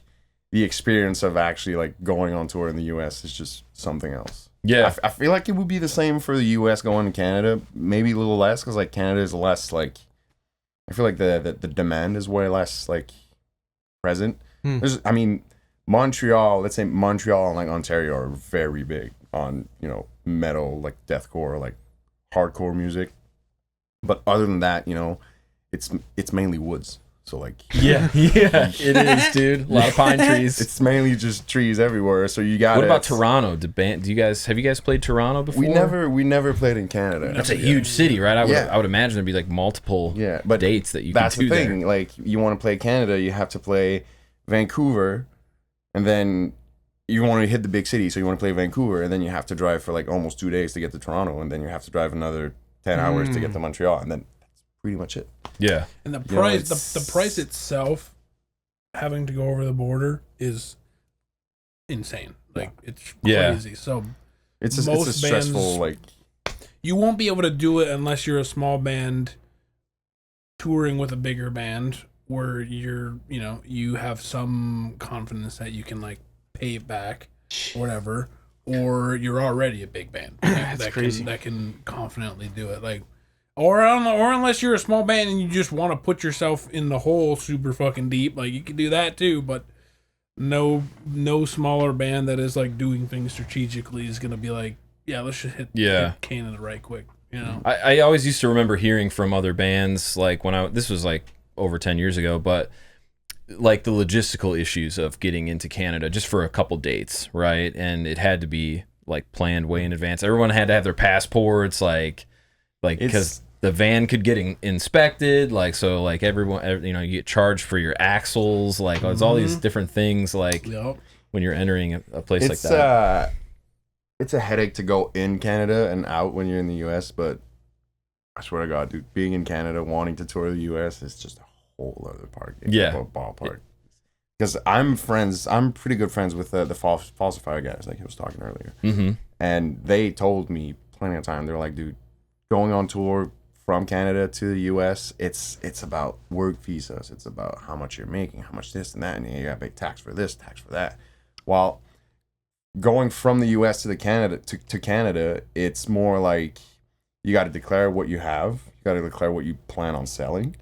the experience of actually like going on tour in the U.S. is just something else. Yeah, I feel like it would be the same for the U.S. going to Canada, maybe a little less because like Canada is less like. I feel like the demand is way less like present. Montreal, let's say Montreal and like Ontario are very big on, metal, like deathcore, like hardcore music. But other than that, it's mainly woods. So like it is, dude. A lot of pine trees. It's mainly just trees everywhere. So you got. What about Toronto? Have you guys played Toronto before? We never played in Canada. That's a huge city, right? I would imagine there'd be like multiple dates that you can do. That's the thing. There. Like you want to play Canada, you have to play Vancouver. And then you want to hit the big city, so you want to play Vancouver, and then you have to drive for like almost 2 days to get to Toronto, and then you have to drive another 10 hours to get to Montreal, and then that's pretty much it. Yeah. And the price, the price itself, having to go over the border is insane. Like it's crazy. So it's a stressful like. You won't be able to do it unless you're a small band touring with a bigger band. Where you have some confidence that you can like pay it back, or whatever, or you're already a big band that can confidently do it. Like, or unless you're a small band and you just want to put yourself in the hole super fucking deep, like you can do that too. But no smaller band that is like doing things strategically is gonna be like, let's just hit Canada right quick. I always used to remember hearing from other bands like this was like over 10 years ago, but like the logistical issues of getting into Canada just for a couple dates, right? And it had to be like planned way in advance. Everyone had to have their passports, like because the van could get inspected, like so, like everyone, you get charged for your axles, like it's all these different things, like when you're entering a place like that. It's a headache to go in Canada and out when you're in the U.S., but I swear to God, dude, being in Canada, wanting to tour the U.S. is just a whole other ballpark. Because I'm pretty good friends with the falsifier guys, like he was talking earlier. Mm-hmm. And they told me plenty of time, they were like, dude, going on tour from Canada to the U.S., it's about work visas. It's about how much you're making, how much this and that, and you got to pay tax for this, tax for that. While going from the U.S. to Canada, it's more like you got to declare what you have. You got to declare what you plan on selling.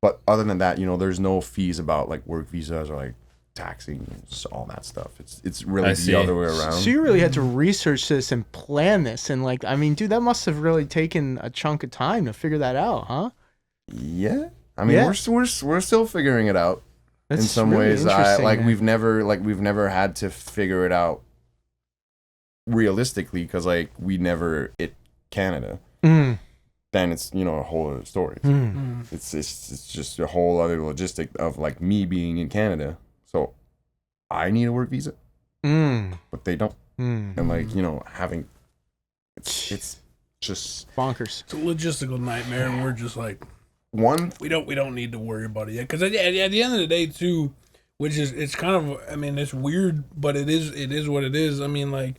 But other than that, there's no fees about like work visas or like taxing and all that stuff. It's really the other way around. So you really had to research this and plan this, and like, I mean, dude, that must have really taken a chunk of time to figure that out, huh? Yeah, I mean, we're still figuring it out. That's in some really ways. We've never had to figure it out realistically because like we never hit Canada. Then it's a whole other story. It's just a whole other logistic of like me being in Canada. So I need a work visa, but they don't. and like, you know, having it's just bonkers. It's a logistical nightmare, and we're just like, one. we don't need to worry about it yet, because at the end of the day too, which is, it's kind of, I mean, it's weird, but it is what it is. I mean, like,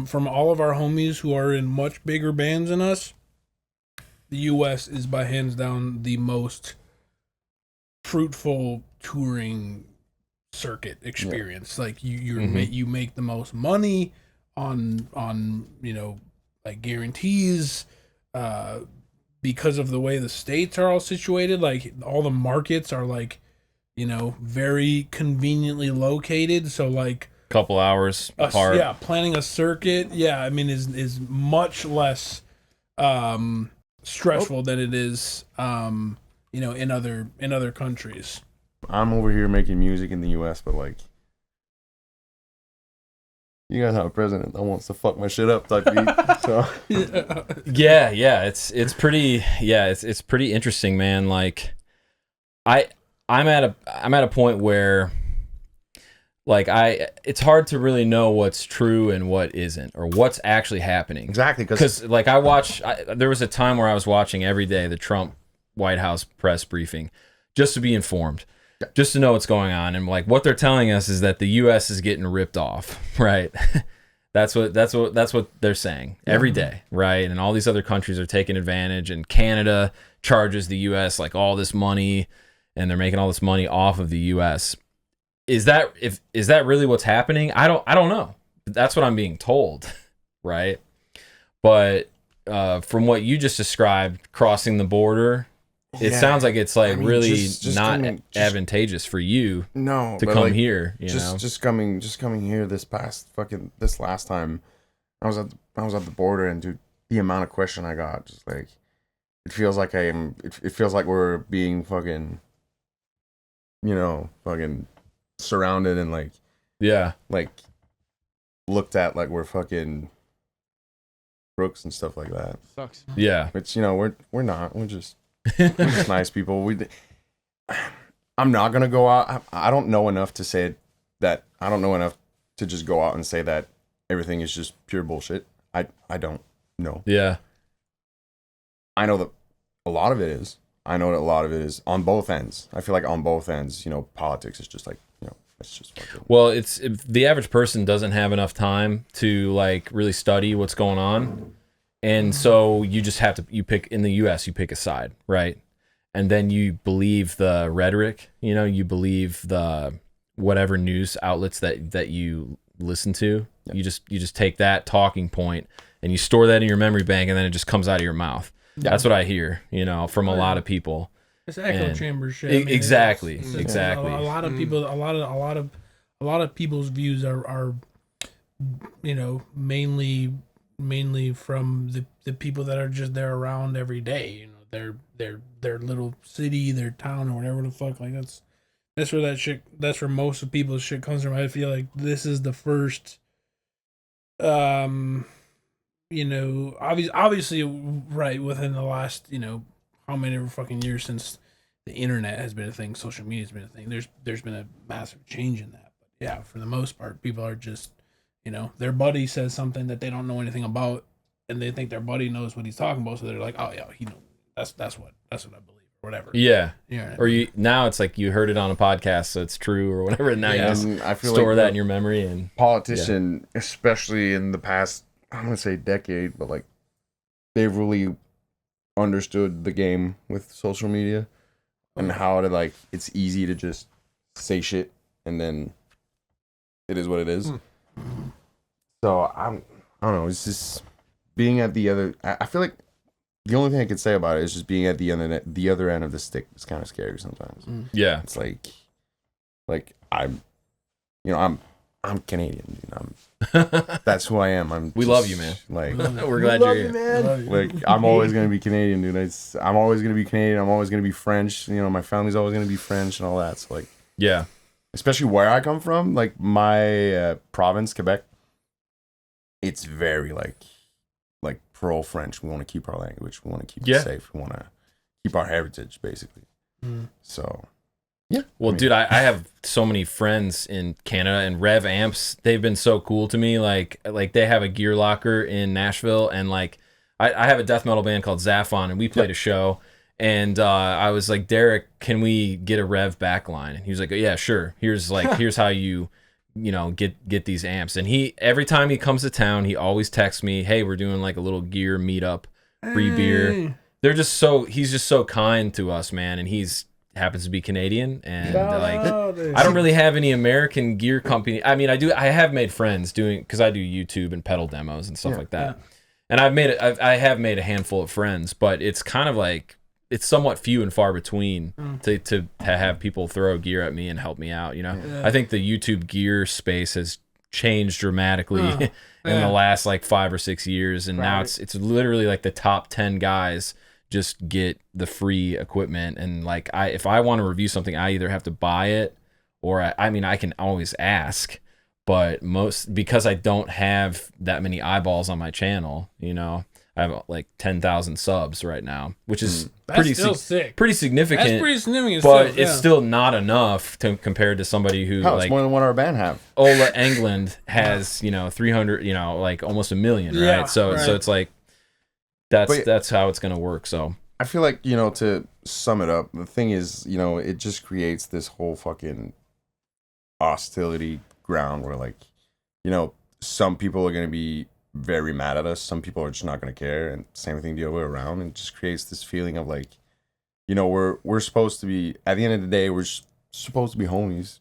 from all of our homies who are in much bigger bands than us, the U.S. is by hands down the most fruitful touring circuit experience. Like you make the most money on you know, like guarantees, because of the way the states are all situated. Like all the markets are like, you know, very conveniently located. So like Couple hours apart. yeah, planning a circuit, yeah, I mean is much less stressful than it is you know, in other countries. I'm over here making music in the U.S., but like, you guys have a president that wants to fuck my shit up, type beat. So Yeah, it's pretty interesting, man. Like, I'm at a point where, like, it's hard to really know what's true and what isn't, or what's actually happening. exactly, Because like there was a time where I was watching every day the Trump White House press briefing just to be informed, just to know what's going on. And like what they're telling us is that the U.S. is getting ripped off, right? That's what they're saying every day, right? And all these other countries are taking advantage, and Canada charges the U.S. like all this money, and they're making all this money off of the U.S. Is that really what's happening? I don't know. That's what I'm being told, right? But from what you just described, crossing the border, it sounds like it's like, I mean, really just not advantageous for you to come like, here. You know, just coming here this last time, I was at the border, and dude, the amount of question I got, just like, it feels like it feels like we're being fucking, you know, fucking surrounded and like, like looked at like we're fucking crooks and stuff like that. Sucks. Yeah, which, you know, we're not. We're just nice people. I'm not gonna go out. I don't know enough to say that. I don't know enough to just go out and say that everything is just pure bullshit. I don't know. Yeah, I know that a lot of it is. I know that a lot of it is on both ends. I feel like on both ends, you know, politics is just like, you know, it's just fucking... Well, if the average person doesn't have enough time to like really study what's going on, and so you just have to, you pick, in the U.S., you pick a side, right? And then you believe the rhetoric, you know, you believe the whatever news outlets that you listen to. Yeah. You just take that talking point and you store that in your memory bank, and then it just comes out of your mouth. Yeah. That's what I hear, you know, from a lot of people. It's echo chamber shit. I mean, exactly. A lot of people, a lot of people's views are, you know, mainly from the people that are just there around every day. You know, their little city, their town, or whatever the fuck. Like that's where that shit. That's where most of people's shit comes from. I feel like this is the first, you know, obviously, right, within the last, you know, how many fucking years since the internet has been a thing, social media has been a thing, there's been a massive change in that. But yeah, for the most part, people are just, you know, their buddy says something that they don't know anything about, and they think their buddy knows what he's talking about, so they're like, oh yeah, he knows. That's what I believe, or whatever. Yeah. Yeah. Or you, now it's like you heard it on a podcast, so it's true or whatever, and now you just I feel store like that in your memory. And politician, especially in the past, I'm gonna say decade, but like they've really understood the game with social media and how to, like, it's easy to just say shit and then it is what it is. So I don't know, it's just being at the other, I feel like the only thing I could say about it is just being at the other end of the stick is kind of scary sometimes. Yeah. It's like I'm Canadian, you know. That's who I am. We love you, man. Like, we're glad you're here, man. Like, I'm always gonna be Canadian, dude. I'm always gonna be Canadian. I'm always gonna be French. You know, my family's always gonna be French and all that. So like, yeah, especially where I come from, like my province, Quebec. It's very like pro French. We want to keep our language. We want to keep it safe. We want to keep our heritage, basically. So Yeah. Well, dude, I have so many friends in Canada, and Rev Amps, they've been so cool to me. Like they have a gear locker in Nashville, and like I have a death metal band called Zaphon, and we played a show. And I was like, Derek, can we get a Rev backline? And he was like, yeah, sure. Here's how you get these amps. And every time he comes to town, he always texts me, hey, we're doing like a little gear meetup, free beer. He's just so kind to us, man. And he's happens to be Canadian, and I don't really have any American gear company. I mean, I have made friends because I do YouTube and pedal demos and stuff like that. And I have made a handful of friends, but it's kind of like, it's somewhat few and far between to have people throw gear at me and help me out. I think the YouTube gear space has changed dramatically in the last like 5 or 6 years, and now it's literally like the top 10 guys just get the free equipment. And like if I want to review something, I either have to buy it or I can always ask, but because I don't have that many eyeballs on my channel, I have like 10,000 subs right now, which is pretty significant. That's pretty significant, but it's still not enough compared to somebody who it's more than what our band have. Ola England has 300, like almost 1 million, right? So it's like that's how it's gonna work. So I feel like to sum it up, the thing is it just creates this whole fucking hostility ground where like some people are gonna be very mad at us, some people are just not going to care, and same thing the other way around, and it just creates this feeling of like we're supposed to be, at the end of the day, we're supposed to be homies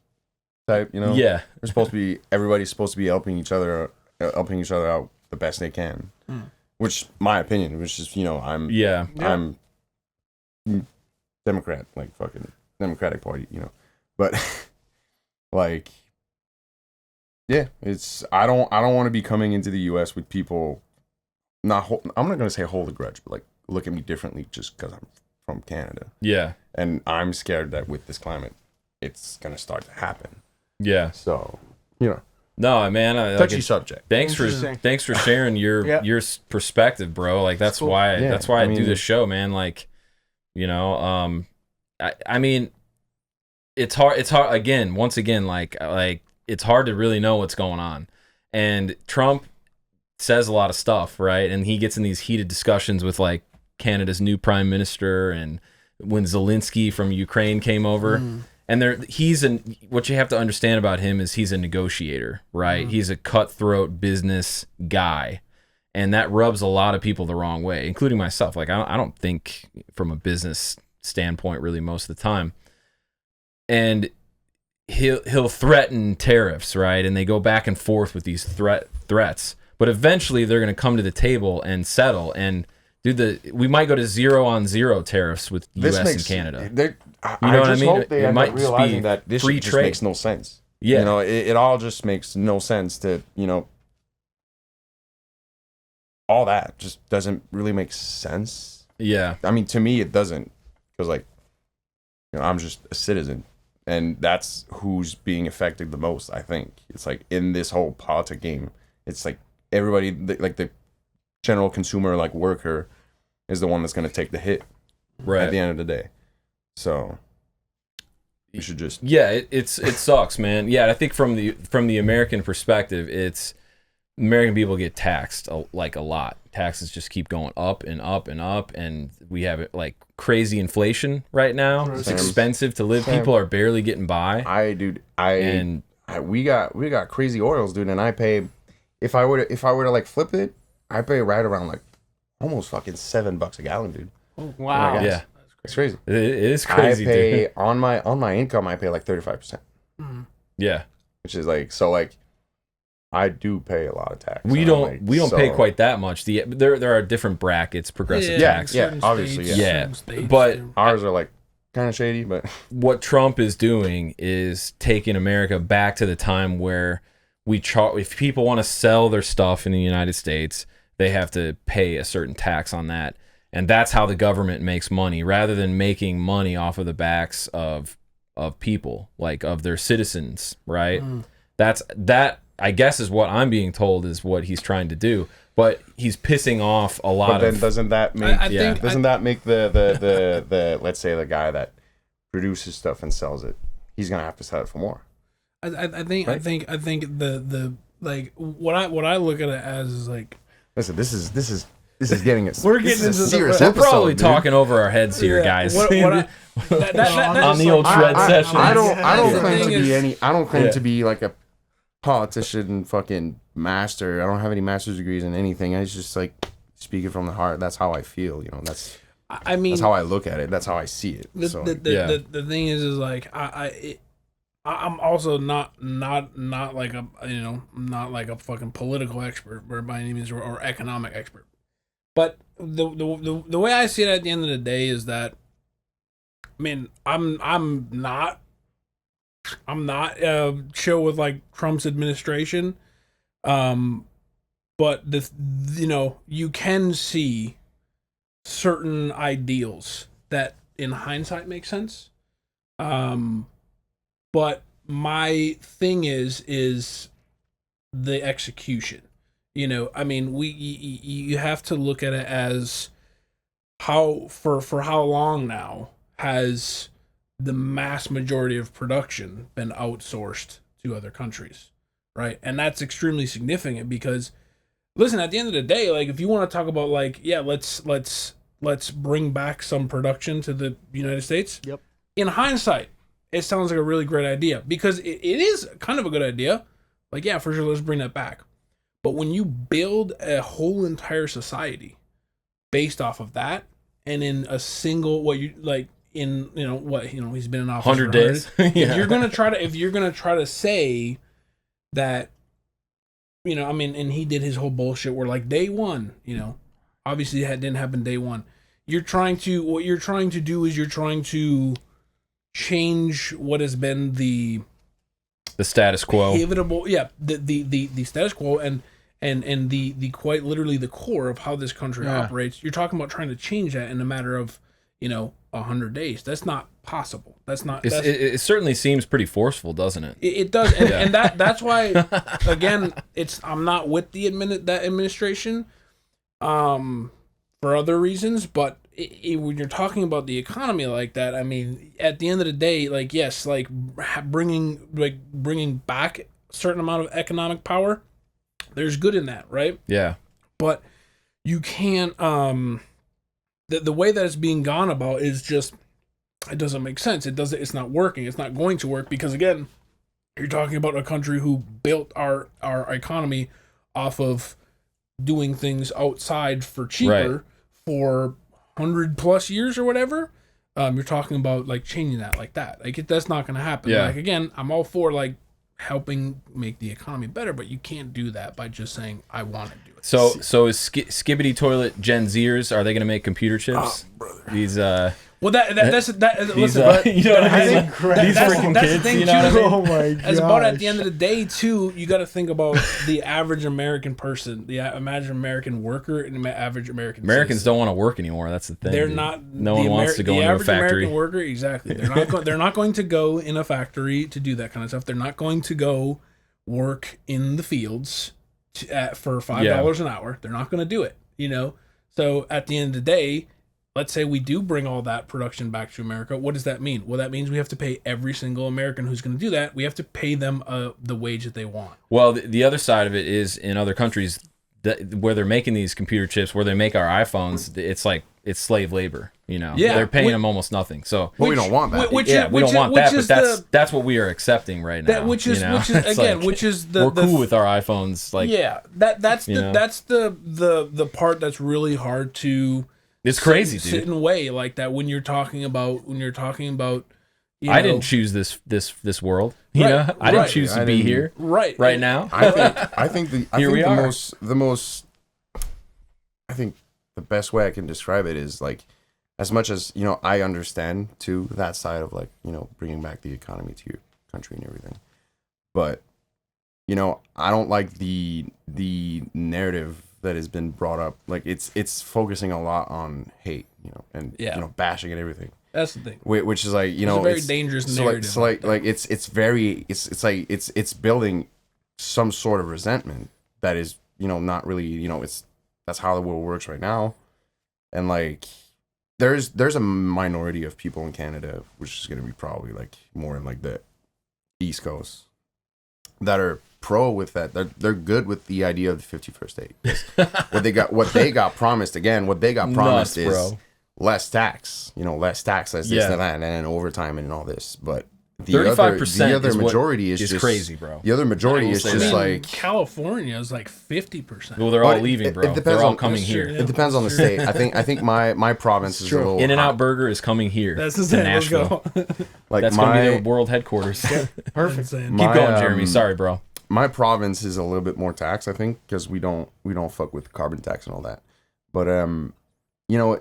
type, we're supposed to be, everybody's supposed to be helping each other out the best they can, which my opinion, which is I'm Democrat, like fucking Democratic Party, but like yeah, I don't want to be coming into the U.S. with people I'm not gonna say hold a grudge, but like look at me differently just because I'm from Canada. Yeah, and I'm scared that with this climate, it's gonna start to happen. Yeah. So no, man, touchy subject. Thanks for sharing your perspective, bro. Like that's cool. why I do this show, man. Like I mean, it's hard again. Once again, like. It's hard to really know what's going on. And Trump says a lot of stuff, right? And he gets in these heated discussions with like Canada's new prime minister, and when Zelensky from Ukraine came over. And what you have to understand about him is he's a negotiator, right? He's a cutthroat business guy. And that rubs a lot of people the wrong way, including myself. Like I don't think from a business standpoint really most of the time. And he'll threaten tariffs, right? And they go back and forth with these threats, but eventually they're going to come to the table and settle. And we might go to 0-on-0 tariffs with U.S. and Canada. You know what I mean? Hope they end up realizing that this free trade makes no sense. Yeah, it all just makes no sense to all that just doesn't really make sense. Yeah, I mean to me it doesn't, because like I'm just a citizen. And that's who's being affected the most, I think. It's like in this whole politic game, it's like everybody, like the general consumer, like worker, is the one that's going to take the hit at the end of the day. So you should just it sucks, man. Yeah, I think from the American perspective, it's American people get taxed like a lot. Taxes just keep going up and up and up, and we have like crazy inflation right now. It's expensive to live. People are barely getting by. We got crazy oils, dude, and I pay, if I were to like flip it, I pay right around like almost fucking $7 a gallon, dude. Oh, wow. Yeah, it's crazy. It is crazy. I pay dude. on my income, I pay like 35%. Yeah, which is like, so like I do pay a lot of tax. We don't pay quite that much. There are different brackets, progressive tax. Yeah, obviously. Yeah, but ours are like kind of shady. But what Trump is doing is taking America back to the time where if people want to sell their stuff in the United States, they have to pay a certain tax on that, and that's how the government makes money, rather than making money off of the backs of people, like of their citizens, right? That I guess is what I'm being told is what he's trying to do, but he's pissing off a lot. But then doesn't that make the let's say the guy that produces stuff and sells it, he's gonna have to sell it for more. I think the like what I look at it as is like, listen, this is getting it. We're getting into serious. We're episode, probably dude. talking over our heads here, guys. On the old shred session. I don't claim thing to be is- any. I don't claim to be like a politician, fucking master. I don't have any master's degrees in anything. It's just like speaking from the heart. That's how I feel. You know, that's that's how I look at it. That's how I see it. The thing is like I'm also not like a not like a fucking political expert or by any means or economic expert, but the way I see it at the end of the day is that, I mean, I'm not chill with like Trump's administration, but you can see certain ideals that in hindsight make sense. But my thing is the execution. I mean, you have to look at it as how for how long now has the mass majority of production been outsourced to other countries, right? And that's extremely significant because, listen, at the end of the day, like if you want to talk about like, yeah, let's bring back some production to the United States. Yep. In hindsight, it sounds like a really great idea because it is kind of a good idea. Like, yeah, for sure, let's bring that back. But when you build a whole entire society based off of that, and in a single, he's been in office 100 days. Yeah. If you're gonna try to say that, I mean, and he did his whole bullshit where like day one, obviously that didn't happen day one. What you're trying to do is you're trying to change what has been the status quo. Pivotal, yeah, the status quo and the quite literally the core of how this country operates. You're talking about trying to change that in a matter of 100 days. That's not possible. It certainly seems pretty forceful, doesn't it? It does, and that's why again I'm not with that administration for other reasons, but when you're talking about the economy like that, I mean, at the end of the day, like, yes, like bringing back a certain amount of economic power, there's good in that, right? Yeah. But you can't, the way that it's being gone about is just, it doesn't make sense. It's not working. It's not going to work because, again, you're talking about a country who built our economy off of doing things outside for cheaper for 100+ years or whatever. You're talking about like changing that like that. Like that's not going to happen. Yeah. Like again, I'm all for like helping make the economy better, but you can't do that by just saying I want to do it. So is Skibbity Toilet Gen Zers, are they going to make computer chips? Brother. These Well, listen, these, you know what I mean? These that's freaking the kids, thing, you know what I too. mean? Oh my god! As about at the end of the day, too, you got to think about the average American person, the average American worker, and the average American Americans citizen. don't want to work anymore. That's the thing. They're dude. not. No one wants to go into a factory. The average American worker, exactly. They're not going to go in a factory to do that kind of stuff. They're not going to go work in the fields for $5 an hour. They're not going to do it. So at the end of the day, let's say we do bring all that production back to America. What does that mean? Well, that means we have to pay every single American who's going to do that. We have to pay them the wage that they want. Well, the other side of it is in other countries where they're making these computer chips, where they make our iPhones, it's slave labor. Yeah, they're paying them almost nothing. So We don't want that. we don't want that, but that's what we are accepting right now. Which is the we're cool with our iPhones. Like, yeah, that's the part that's really hard to. It's crazy, dude. Sit and weigh like that when you're talking about. I didn't choose this world. You know, I didn't choose to be here right now. I think the best way I can describe it is like, as much as I understand to that side of like bringing back the economy to your country and everything, but I don't like the narrative that has been brought up. Like it's focusing a lot on hate, and bashing and everything. That's the thing. Which is like it's a very dangerous narrative. So like it's building some sort of resentment that is not really that's how the world works right now, and like there's a minority of people in Canada, which is going to be probably like more in like the East Coast, that are pro with that. They're good with the idea of the 51st state. What they got promised Nuts, is bro. less tax. Less tax, less this and that, and then overtime and all this. But the 35% other majority is just crazy, bro. The other majority is just like California is like 50%. Well, they're all leaving, bro. It depends they're all on, coming here. Yeah. It depends on the state. I think my province is a little In-N-Out Burger is coming here. That's the to same. Let's Nashville. go. like That's going to be the world headquarters. Perfect. Keep My, going, Jeremy. Sorry, bro. My province is a little bit more taxed, I think, because we don't fuck with carbon tax and all that. But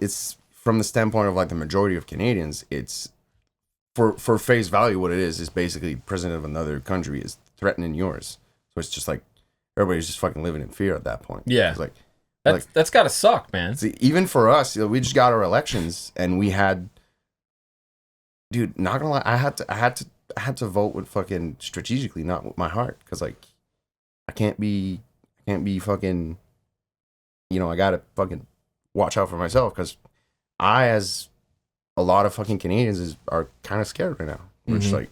it's from the standpoint of like the majority of Canadians, it's for face value, what it is basically president of another country is threatening yours. So it's just like everybody's just fucking living in fear at that point. Yeah. It's like That's got to suck, man. see, even for us, we just got our elections and we had, dude, not gonna lie, I had to vote with fucking strategically, not with my heart, because like I can't be fucking, I gotta fucking watch out for myself, because I, as a lot of fucking Canadians, are kind of scared right now. We're just like,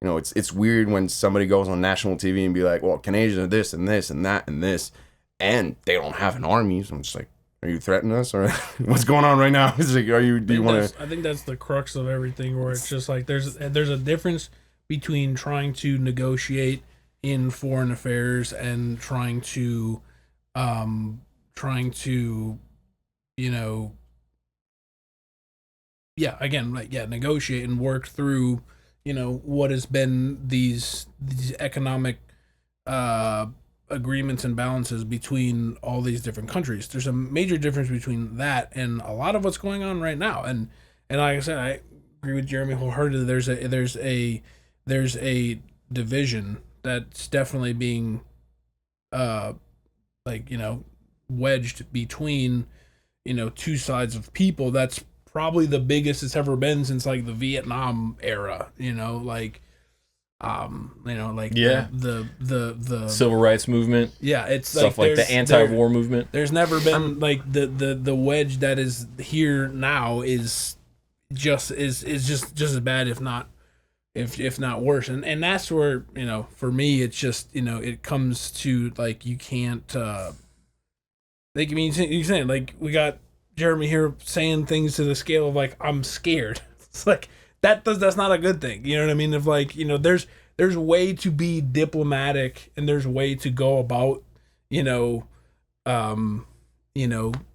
it's weird when somebody goes on national TV and be like, well, Canadians are this and this and that and this, and they don't have an army. So I'm just like, are you threatening us, or what's going on right now? It's like, do you want to? I think that's the crux of everything, where it's just like there's a difference between trying to negotiate in foreign affairs and trying to negotiate and work through what has been these economic agreements and balances between all these different countries. There's a major difference between that and a lot of what's going on right now. And like I said, I agree with Jeremy wholeheartedly. There's a division that's definitely being wedged between two sides of people. That's probably the biggest it's ever been since like the Vietnam era. The Civil rights movement. Yeah, it's stuff like the anti-war movement. There's never been like the wedge that is here now is just as bad, if not worse. And that's where, for me, it's just, it comes to like, you can't like, I mean, you're saying like, we got Jeremy here saying things to the scale of like, I'm scared. It's like that's not a good thing. You know what I mean? Of like, there's way to be diplomatic, and there's way to go about,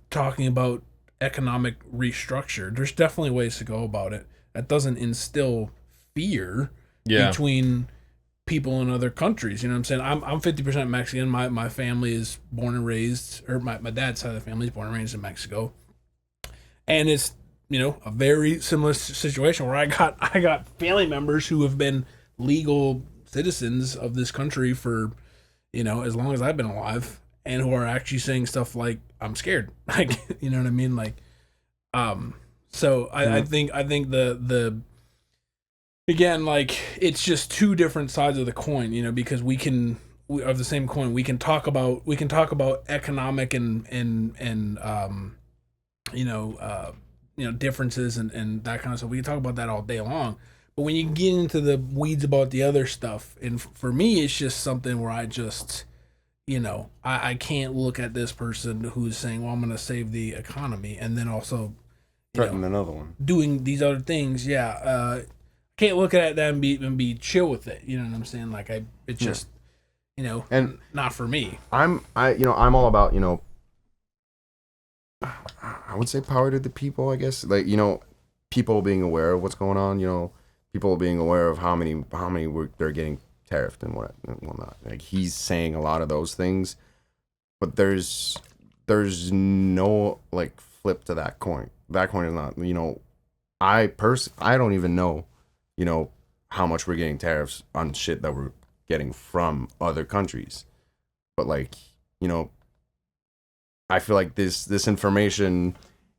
talking about economic restructure. There's definitely ways to go about it. That doesn't instill fear between people in other countries. You know what I'm saying? I'm 50% Mexican. My family is born and raised, or my dad's side of the family is born and raised in Mexico. And it's, a very similar situation where I got family members who have been legal citizens of this country for, as long as I've been alive, and who are actually saying stuff like, I'm scared. Like, you know what I mean? Like, so I think the again, like, it's just two different sides of the coin, because of the same coin, we can talk about economic and differences and that kind of stuff. We can talk about that all day long. But when you get into the weeds about the other stuff, and for me, it's just something where I just, I can't look at this person who's saying, well, I'm going to save the economy, and then also threaten another one doing these other things. I can't look at that and be chill with it. You know what I'm saying? Like, it's just, and not for me. I'm all about, I would say power to the people, I guess. Like, people being aware of what's going on, people being aware of how many they're getting tariffed and whatnot. Like, he's saying a lot of those things, but there's no like flip to that coin. That coin is not, I don't even know, how much we're getting tariffs on shit that we're getting from other countries. But like, I feel like this information,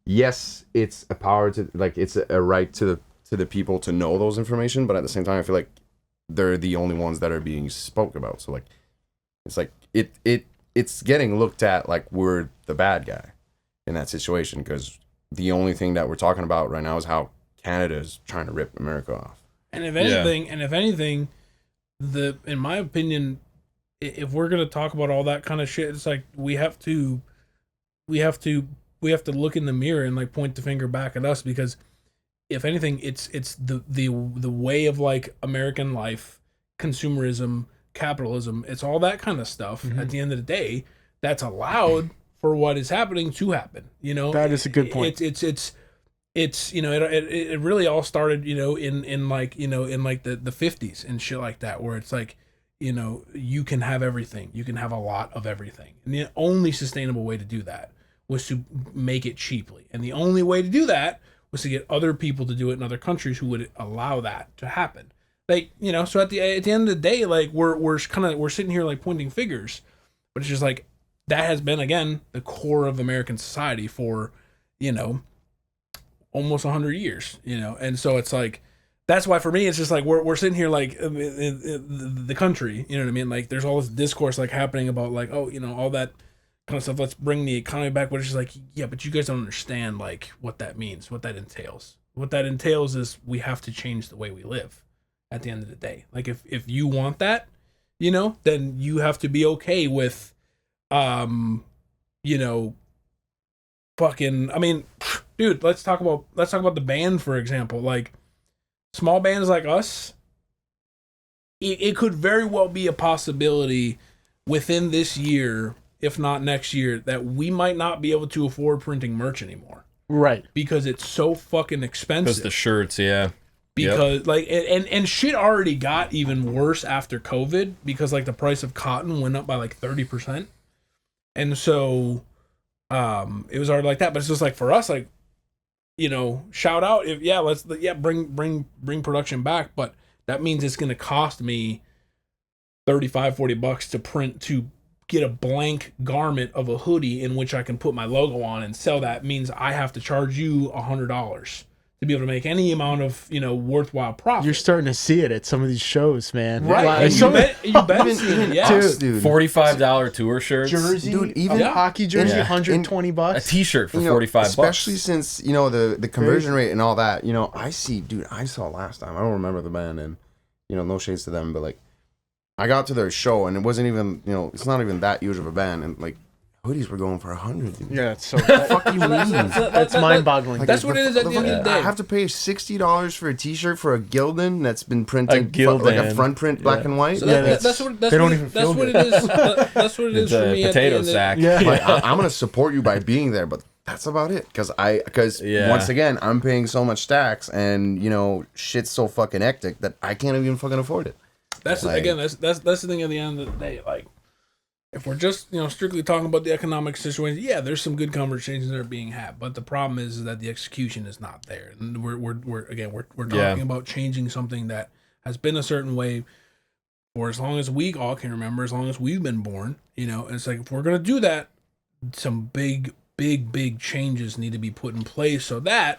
yes, it's a power to, like, it's a right to the people to know those information, but at the same time, I feel like they're the only ones that are being spoke about. So like, it's like it's getting looked at like we're the bad guy in that situation, because the only thing that we're talking about right now is how Canada is trying to rip America off. And if anything, in my opinion, if we're gonna talk about all that kind of shit, it's like we have to look in the mirror and like point the finger back at us, because if anything, it's the way of like American life, consumerism, capitalism, it's all that kind of stuff. At the end of the day, that's allowed for what is happening to happen. You know, That is a good point. It's you know, it really all started, you know, in like, you know, in like the 50s and shit like that, where it's like, you know, you can have everything, you can have a lot of everything, and the only sustainable way to do that was to make it cheaply, and the only way to do that was to get other people to do it in other countries who would allow that to happen. Like, you know, so at the end of the day, like we're sitting here like pointing fingers, but it's just like that has been, again, the core of American society for, you know, almost 100 years, you know. And so it's like, that's why for me it's just like we're sitting here like in the country, you know what I mean, like there's all this discourse like happening about like, oh, you know, all that kind of stuff, let's bring the economy back, but it's just like, yeah, but you guys don't understand like what that means, what that entails. What that entails is we have to change the way we live at the end of the day. Like if you want that, you know, then you have to be okay with you know, fucking, I mean, dude, let's talk about the band, for example. Like small bands like us, it could very well be a possibility within this year, if not next year, that we might not be able to afford printing merch anymore. Right. Because it's so fucking expensive. Because the shirts, yeah. Because like and shit already got even worse after COVID, because like the price of cotton went up by like 30%. And so it was already like that, but it's just like for us, like, you know, shout out if bring production back, but that means it's going to cost me $35-$40 to print, to get a blank garment of a hoodie in which I can put my logo on and sell. That means I have to charge you $100 to be able to make any amount of, you know, worthwhile profit. You're starting to see it at some of these shows, man. Right. Like, You bet Even yeah. us, dude. $45 tour shirts. Jersey, Dude, even hockey jersey, Yeah. $120. A t-shirt for You know, $45. especially since, you know, the conversion rate and all that. You know, I saw last time, I don't remember the band, and, you know, no shades to them, but like I got to their show and it wasn't even, you know, it's not even that huge of a band, and like hoodies were going for $100, dude. Yeah, it's so What the fuck you mean? that's mind-boggling. Like, That's what it is at the end of the day. I have to pay $60 for a T-shirt for a Gildan that's been printed like Gildan. a front print, black and white. So Yeah, that's what they don't even feel what good. it is. That's what it is It's for a me. potato at the end sack. Yeah. Like, I'm gonna support you by being there, but that's about it. Because Yeah. once again, I'm paying so much tax, and you know, shit's so fucking hectic that I can't even fucking afford it. That's Like- again. That's the thing. At the end of the day, like if we're just, you know, strictly talking about the economic situation, yeah, there's some good conversations that are being had, but the problem is that the execution is not there, and we're talking Yeah. about changing something that has been a certain way for as long as we all can remember, as long as we've been born, you know. And it's like if we're gonna do that, some big changes need to be put in place so that,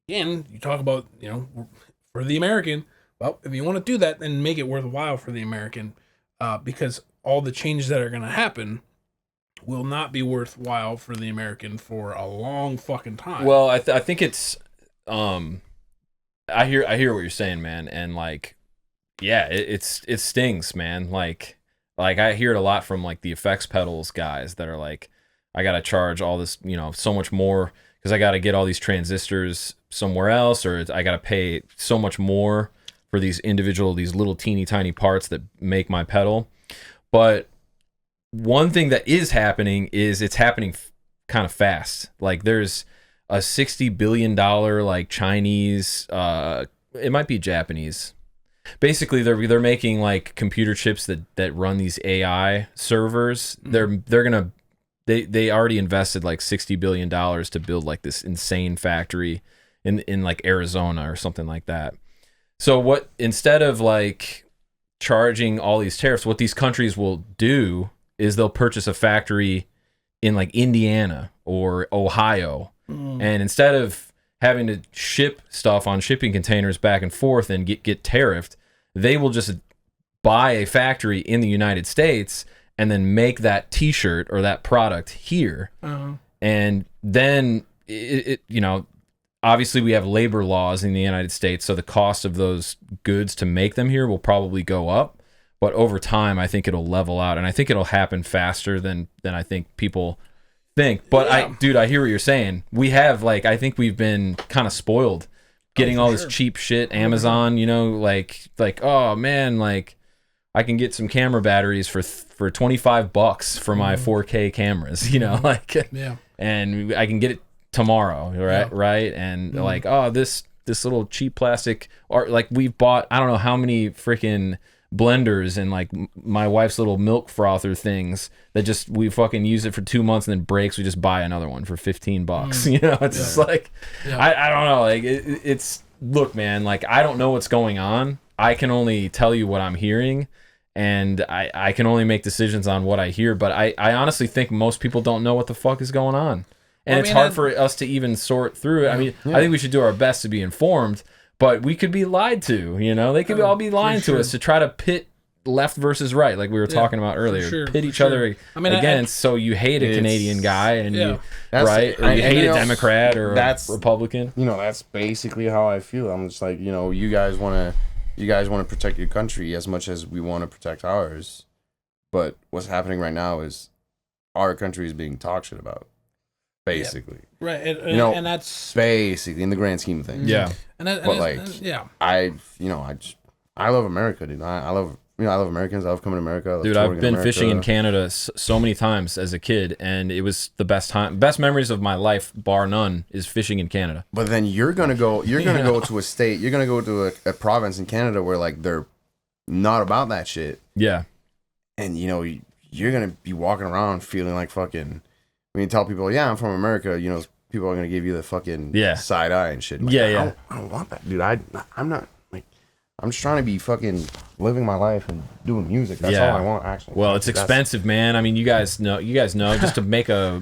again, you talk about, you know, for the American. Well, if you want to do that, then make it worthwhile for the American, because all the changes that are going to happen will not be worthwhile for the American for a long fucking time. Well, I think it's I hear what you're saying, man, and like, yeah, it stings, man. Like I hear it a lot from like the effects pedals guys that are like, I gotta charge all this, you know, so much more because I gotta get all these transistors somewhere else, or I gotta pay so much more for these little teeny tiny parts that make my pedal. But one thing that is happening is it's happening kind of fast. Like there's a $60 billion like Chinese, it might be Japanese. Basically, they're making like computer chips that run these AI servers. They already invested like $60 billion to build like this insane factory in like Arizona or something like that. So instead of like charging all these tariffs, what these countries will do is they'll purchase a factory in like Indiana or Ohio. And instead of having to ship stuff on shipping containers back and forth and get tariffed, they will just buy a factory in the United States and then make that t-shirt or that product here. And then you know, obviously we have labor laws in the United States, so the cost of those goods to make them here will probably go up. But over time, I think it'll level out, and I think it'll happen faster than I think people think. But I hear what you're saying. We have I think we've been kind of spoiled getting all this cheap shit. Amazon, you know, like oh man, like I can get some camera batteries for $25 for my 4K cameras, you know, and I can get it tomorrow, right? And like, oh, this little cheap plastic, or like we've bought I don't know how many freaking blenders and like my wife's little milk frother things that just we fucking use it for 2 months and then breaks. We just buy another one for $15. You know, it's just like I don't know. Like it's look, man. Like I don't know what's going on. I can only tell you what I'm hearing, and I can only make decisions on what I hear. But I honestly think most people don't know what the fuck is going on, and it's hard for us to even sort through it. I mean, I think we should do our best to be informed. But we could be lied to, you know? They could all be lying to us to try to pit left versus right, like we were talking about earlier. Pit each other against, so you hate a Canadian guy, and you hate a Democrat or a Republican. You know, that's basically how I feel. I'm just like, you know, you guys want to protect your country as much as we want to protect ours. But what's happening right now is our country is being talked shit about. Basically, right, and that's basically in the grand scheme of things. I love America, dude. I love Americans. I love coming to America. Dude, I've been fishing in Canada so many times as a kid, and it was the best memories of my life, bar none, is fishing in Canada. But then you're gonna go to a state, you're gonna go to a province in Canada where like they're not about that shit. Yeah, and you know you're gonna be walking around feeling like fucking. When you tell people, yeah, I'm from America, you know, people are gonna give you the fucking side eye and shit. Like, I don't want that, dude. I'm not like, I'm just trying to be fucking living my life and doing music. That's all I want, actually. Well, it's expensive, man. I mean, you guys know, just to make a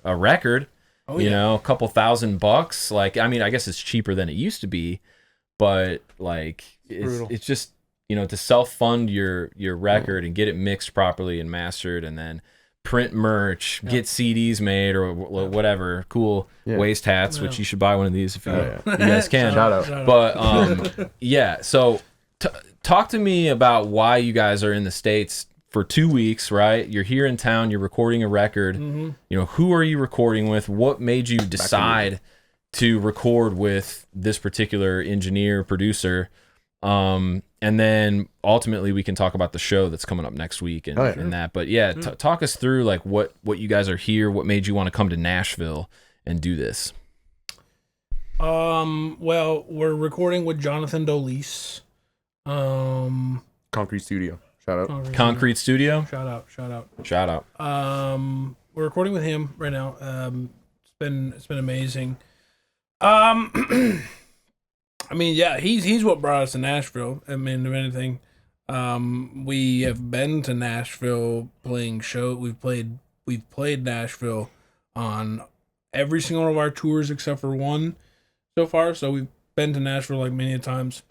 record, you know, a couple $1,000. Like, I mean, I guess it's cheaper than it used to be, but like, it's just, you know, to self-fund your record and get it mixed properly and mastered, and then print merch, get CDs made or whatever, cool waist hats, which you should buy one of these if you guys can. Shout out. But so talk to me about why you guys are in the States for 2 weeks, right? You're here in town, you're recording a record. You know, who are you recording with? What made you decide to record with this particular engineer, producer? And then ultimately we can talk about the show that's coming up next week and that. But talk us through like what you guys are here. What made you want to come to Nashville and do this? Well, we're recording with Jonathan Dolise. Concrete Studio. Shout out. Concrete Studio. Shout out. We're recording with him right now. It's been amazing. I mean, yeah, he's what brought us to Nashville. I mean, if anything, we have been to Nashville playing show. We've played Nashville on every single one of our tours except for one so far. So we've been to Nashville like many times.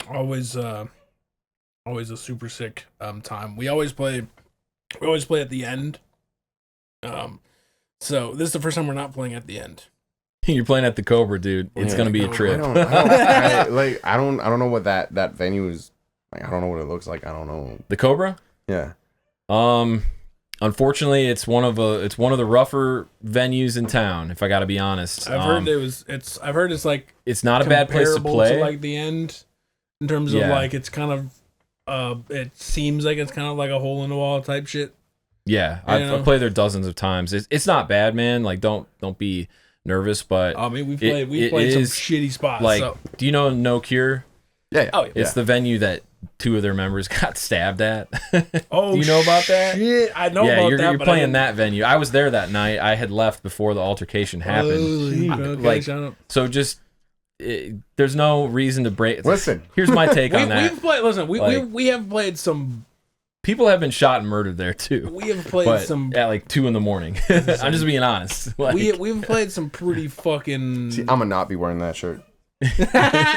Always a super sick time. We always play at the end. So this is the first time we're not playing at the end. You're playing at the Cobra, dude. It's gonna be a trip. I don't know what that venue is like. I don't know what it looks like. I don't know. The Cobra? Yeah. Unfortunately, it's one of the rougher venues in town. If I got to be honest, I've heard it's like it's not a bad place to play. To like the end, in terms of like it's kind of it seems like it's kind of like a hole in the wall type shit. Yeah, I've played there dozens of times. It's not bad, man. Like don't be nervous, but I mean we played some shitty spots. Like, so. Do you know No Cure? Yeah. Oh, yeah. It's the venue that 2 of their members got stabbed at. Oh, do you know about that? Shit. I know about that. You're playing that venue. I was there that night. I had left before the altercation happened. So just there's no reason to break. Listen, here's my take on that. We have played some. People have been shot and murdered there too. We have played some at like 2 a.m. I'm just being honest. Like, we've played some pretty fucking. See, I'm gonna not be wearing that shirt.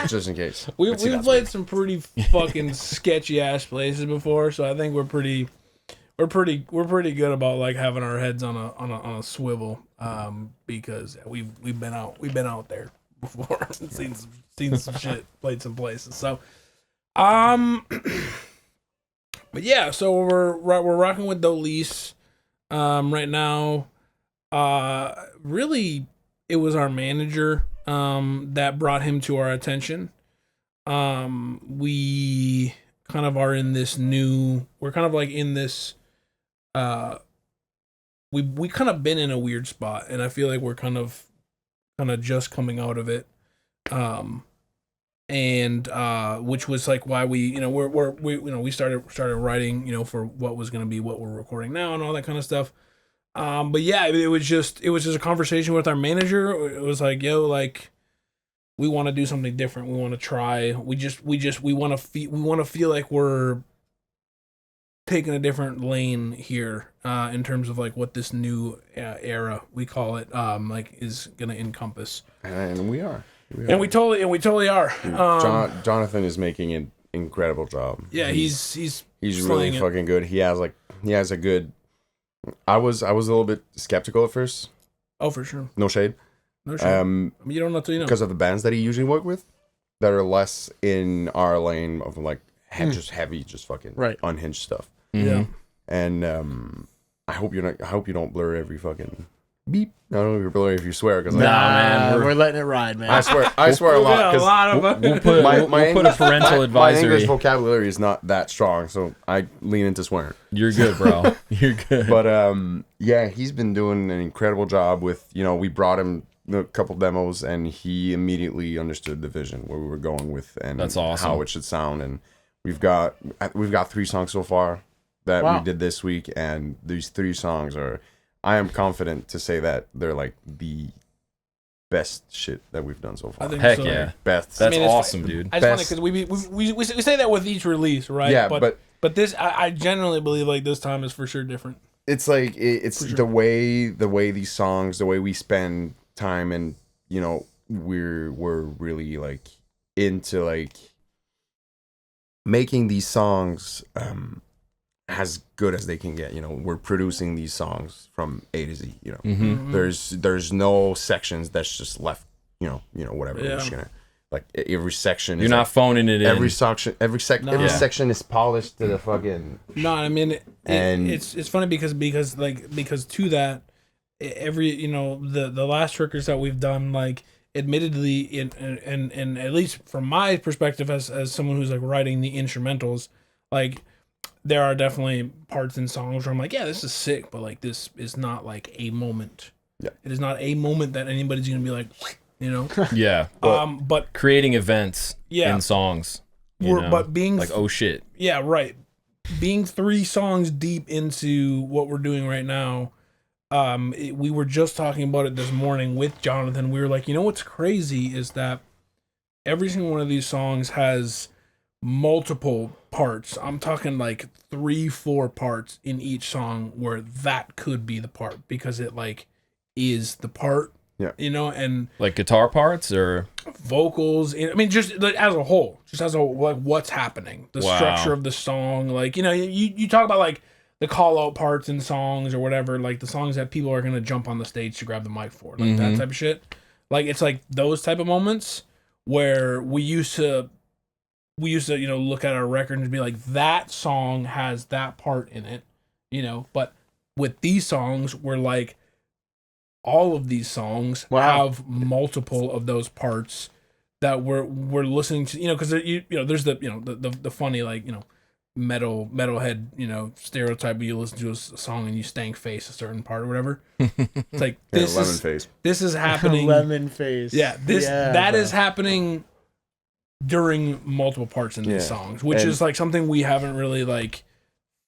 Just in case. We've played some pretty fucking sketchy ass places before, so I think we're pretty we're pretty good about like having our heads on a swivel, because we've been out there before and seen some shit, played some places. So, but yeah, so we're rocking with Dolise, right now. Really, it was our manager, that brought him to our attention. We kind of are in this we're kind of like in this, we kind of been in a weird spot, and I feel like we're kind of just coming out of it. And which was like why we, you know, we started writing, for what was going to be what we're recording now and all that kind of stuff. But yeah, it was just a conversation with our manager. It was like, yo, like, we want to do something different. We want to try. We want to feel like we're taking a different lane here, in terms of like what this new era, we call it, like, is gonna encompass. And we are. And we totally are. Jonathan is making an incredible job. Yeah, he's really fucking good. He has a good. I was a little bit skeptical at first. Oh, for sure. No shade. No shade. I mean, you don't know till you know. Because of the bands that he usually work with, that are less in our lane of like just heavy, just fucking unhinged stuff. Mm-hmm. Yeah. And I hope you don't blur every fucking beep. I don't know if you're blurring if you swear, because man, we're letting it ride, man. I swear a lot. We'll put a parental advisory. My English vocabulary is not that strong, so I lean into swearing. You're good, bro. You're good. But yeah, he's been doing an incredible job with, we brought him a couple demos, and he immediately understood the vision where we were going with, and that's awesome. How it should sound. And we've got 3 songs so far that we did this week, and these 3 songs are, I am confident to say that they're like the best shit that we've done so far. Heck so. Yeah, best. That's awesome, dude. I just want to, because we say that with each release, right? Yeah, but this, I genuinely believe like this time is for sure different. It's like it's sure. the way these songs, the way we spend time, and we're really like into like making these songs as good as they can get. We're producing these songs from A to Z. Mm-hmm. There's no sections that's just left. Whatever. Yeah. We're just gonna, like, every section. You're not phoning it in. Every section is polished to the fucking. No, I mean, it's funny because to that, every the last trickers that we've done, like, admittedly, and at least from my perspective as someone who's like writing the instrumentals, like, there are definitely parts in songs where I'm like, yeah, this is sick, but like, this is not like a moment. Yeah, it is not a moment that anybody's gonna be like, Yeah. But creating events in songs. But being like, oh shit. Yeah, right. Being 3 songs deep into what we're doing right now, we were just talking about it this morning with Jonathan. We were like, what's crazy is that every single one of these songs has multiple parts. I'm talking like 3-4 parts in each song where that could be the part, because it like is the part. Yeah. And like guitar parts or vocals. I mean, just like as a whole, like what's happening, the structure of the song. Like, you talk about like the call out parts in songs or whatever, like the songs that people are going to jump on the stage to grab the mic for, like that type of shit. Like, it's like those type of moments where we used to, look at our record and be like, that song has that part in it, but with these songs, we're like, all of these songs have multiple of those parts that we're listening to, because there's the funny, like, metalhead, stereotype where you listen to a song and you stank face a certain part or whatever. It's like, this is happening. Lemon face. Yeah, that is happening during multiple parts in these songs, which is like something we haven't really like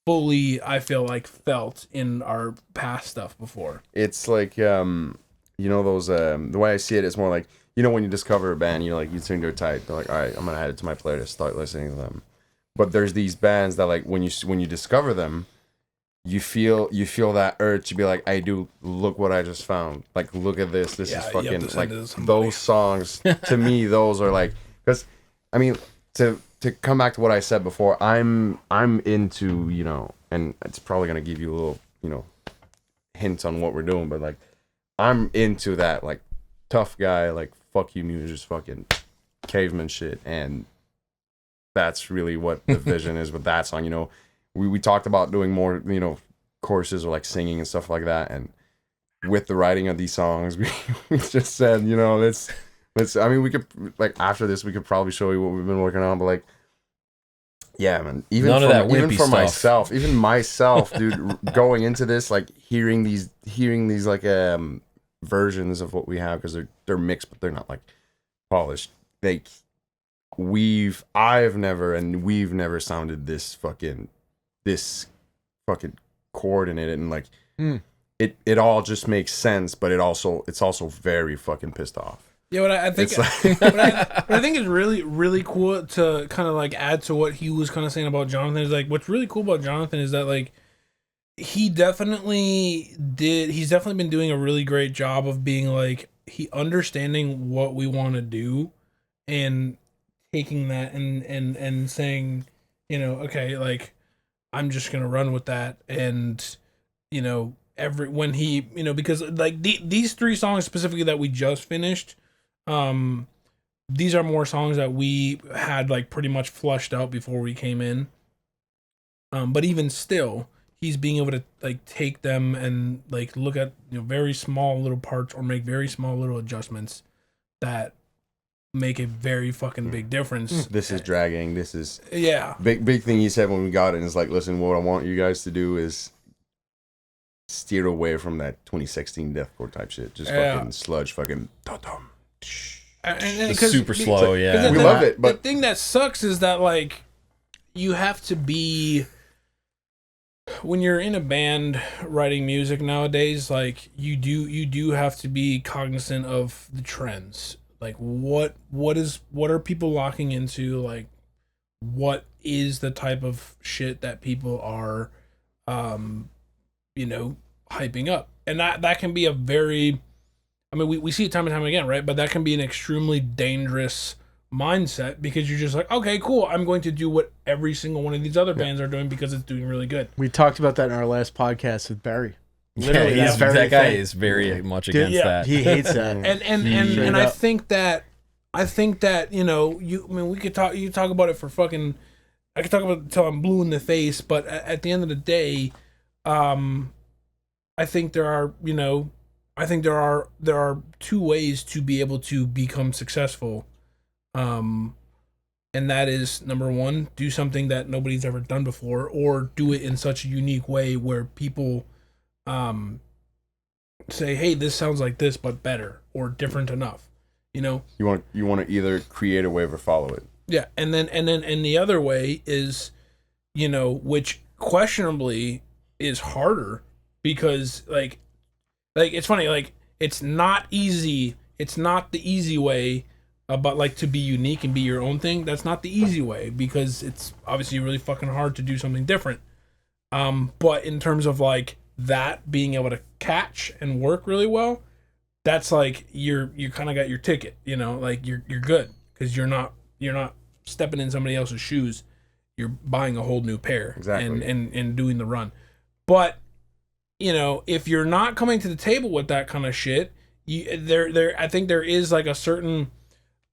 fully, I feel like, felt in our past stuff before. It's like those the way I see it is more like, when you discover a band, you think they're tight, they're like, all right, I'm gonna add it to my playlist, start listening to them. But there's these bands that, like, when you discover them, you feel that urge to be like, I do, look what I just found, like, look at this is fucking, like, those songs to me, those are like, because I mean, to come back to what I said before, I'm into, and it's probably gonna give you a little, hints on what we're doing. But like, I'm into that like tough guy, like fuck you music, just fucking caveman shit, and that's really what the vision is with that song. We talked about doing more, choruses or like singing and stuff like that, and with the writing of these songs, we just said, let's. I mean, we could like after this, we could probably show you what we've been working on, but like, yeah, man. Even None of that even wimpy for stuff. myself, dude, going into this, like hearing these like versions of what we have, because they're mixed, but they're not like polished. Like we've never sounded this fucking chord in it, and like it all just makes sense, but it's also very fucking pissed off. Yeah, but I think what I think is really, really cool to kind of like add to what he was kind of saying about Jonathan is like, what's really cool about Jonathan is that like he's definitely been doing a really great job of being like understanding what we want to do and taking that and saying, okay, like I'm just gonna run with that, and when he because like these 3 songs specifically that we just finished. These are more songs that we had like pretty much flushed out before we came in. But even still, he's being able to like take them and like look at very small little parts or make very small little adjustments that make a very fucking big difference. This is dragging. This is yeah. Big thing he said when we got it is like, listen, what I want you guys to do is steer away from that 2016 deathcore type shit. Just fucking sludge, fucking dum. And super slow, yeah. We love it, but the thing that sucks is that like you have to be, when you're in a band writing music nowadays, like you do have to be cognizant of the trends. Like what are people locking into? Like what is the type of shit that people are hyping up? And that can be a very, I mean, we see it time and time again, right? But that can be an extremely dangerous mindset because you're just like, okay, cool, I'm going to do what every single one of these other bands are doing because it's doing really good. We talked about that in our last podcast with Barry. Literally, that guy is very much against that. He hates that. And I think that we could talk. You talk about it for fucking. I could talk about it until I'm blue in the face, but at the end of the day, I think there are there are 2 ways to be able to become successful. And that is, number 1, do something that nobody's ever done before, or do it in such a unique way where people say, hey, this sounds like this but better or different enough. You want to either create a wave or follow it. Yeah, and the other way is, which questionably is harder because like it's funny, like it's not easy. It's not the easy way, but like to be unique and be your own thing. That's not the easy way because it's obviously really fucking hard to do something different. But in terms of like that being able to catch and work really well, that's like you kind of got your ticket. Like you're good because you're not stepping in somebody else's shoes. You're buying a whole new pair. Exactly. and doing the run. But if you're not coming to the table with that kind of shit, I think there is like a certain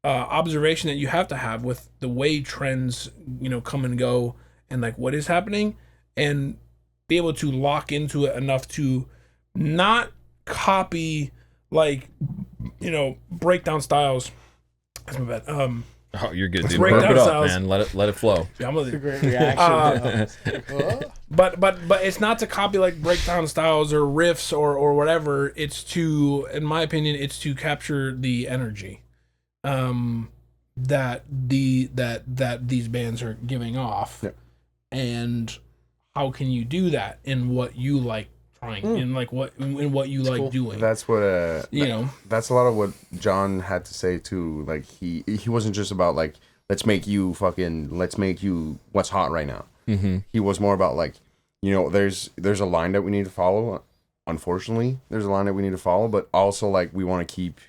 observation that you have to have with the way trends, come and go, and like what is happening, and be able to lock into it enough to not copy like breakdown styles. That's my bad. Oh, you're good, dude. Breakdown Burp it up, styles. man. Let it flow. Yeah, I'm It's a great reaction. But it's not to copy like breakdown styles or riffs or whatever. It's to, in my opinion, it's to capture the energy that these bands are giving off. Yep. And how can you do that in what you like trying in like what you like cool. doing? That's what that's a lot of what John had to say too. Like he wasn't just about like let's make you what's hot right now. Mm-hmm. He was more about like, there's a line that we need to follow. Unfortunately, there's a line that we need to follow, but also like we want to keep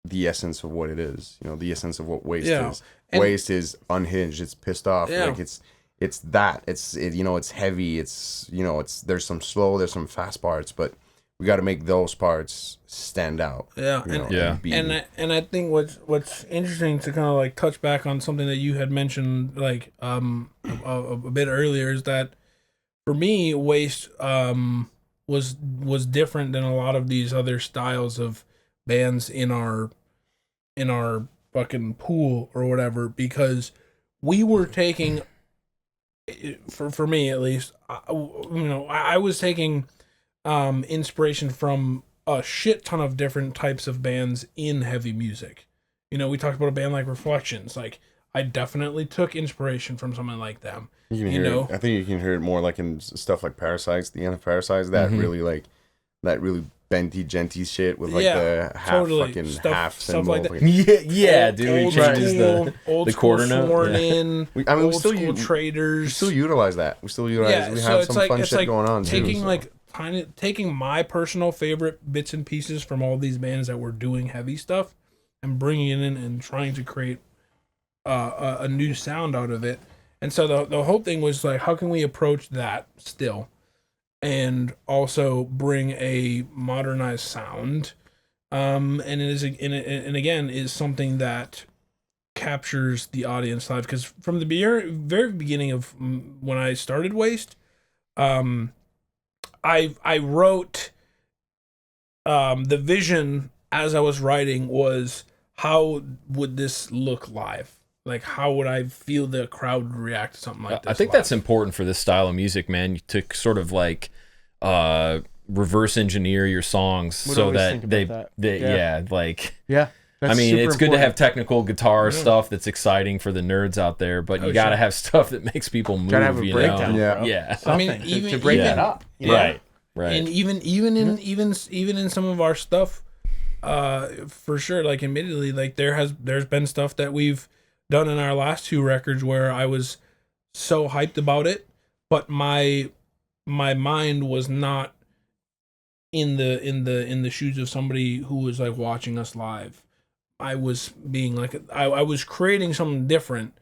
the essence of what it is. The essence of what waste is. And Waste is unhinged. It's pissed off. Yeah. Like it's that. It's heavy. There's some slow, there's some fast parts, but we got to make those parts stand out. Yeah, and I think what's interesting to kind of like touch back on something that you had mentioned like a bit earlier is that for me, Waste was different than a lot of these other styles of bands in our fucking pool or whatever, because we were taking, for me at least, I was taking inspiration from a shit ton of different types of bands in heavy music. We talked about a band like Reflections. Like, I definitely took inspiration from someone like them. You can hear it. I think you can hear it more like in stuff like Parasites, the end of Parasites, that really benty genty shit with like the half fucking half stuff cymbal. like that. Dude, he changes the quarter note. We still Traders. We still utilize that. We have some fun shit going on taking too. Taking my personal favorite bits and pieces from all these bands that were doing heavy stuff and bringing it in and trying to create a new sound out of it. And so the whole thing was like, how can we approach that still and also bring a modernized sound? And it is, and again, is something that captures the audience live. Because from the very beginning of when I started Waste, I wrote the vision as I was writing was, how would this look live? Like, how would I feel the crowd react to something like this? I think that's important for this style of music, man, to sort of like reverse engineer your songs so that I mean, it's good to have technical guitar stuff that's exciting for the nerds out there, but you got to have stuff that makes people move. Gotta have a breakdown. Yeah. I mean, even to break that up. Right. And even in some of our stuff, for sure, like admittedly, like there's been stuff that we've done in our last two records where I was so hyped about it, but my mind was not in the shoes of somebody who was like watching us live. I was being like, I was creating something different,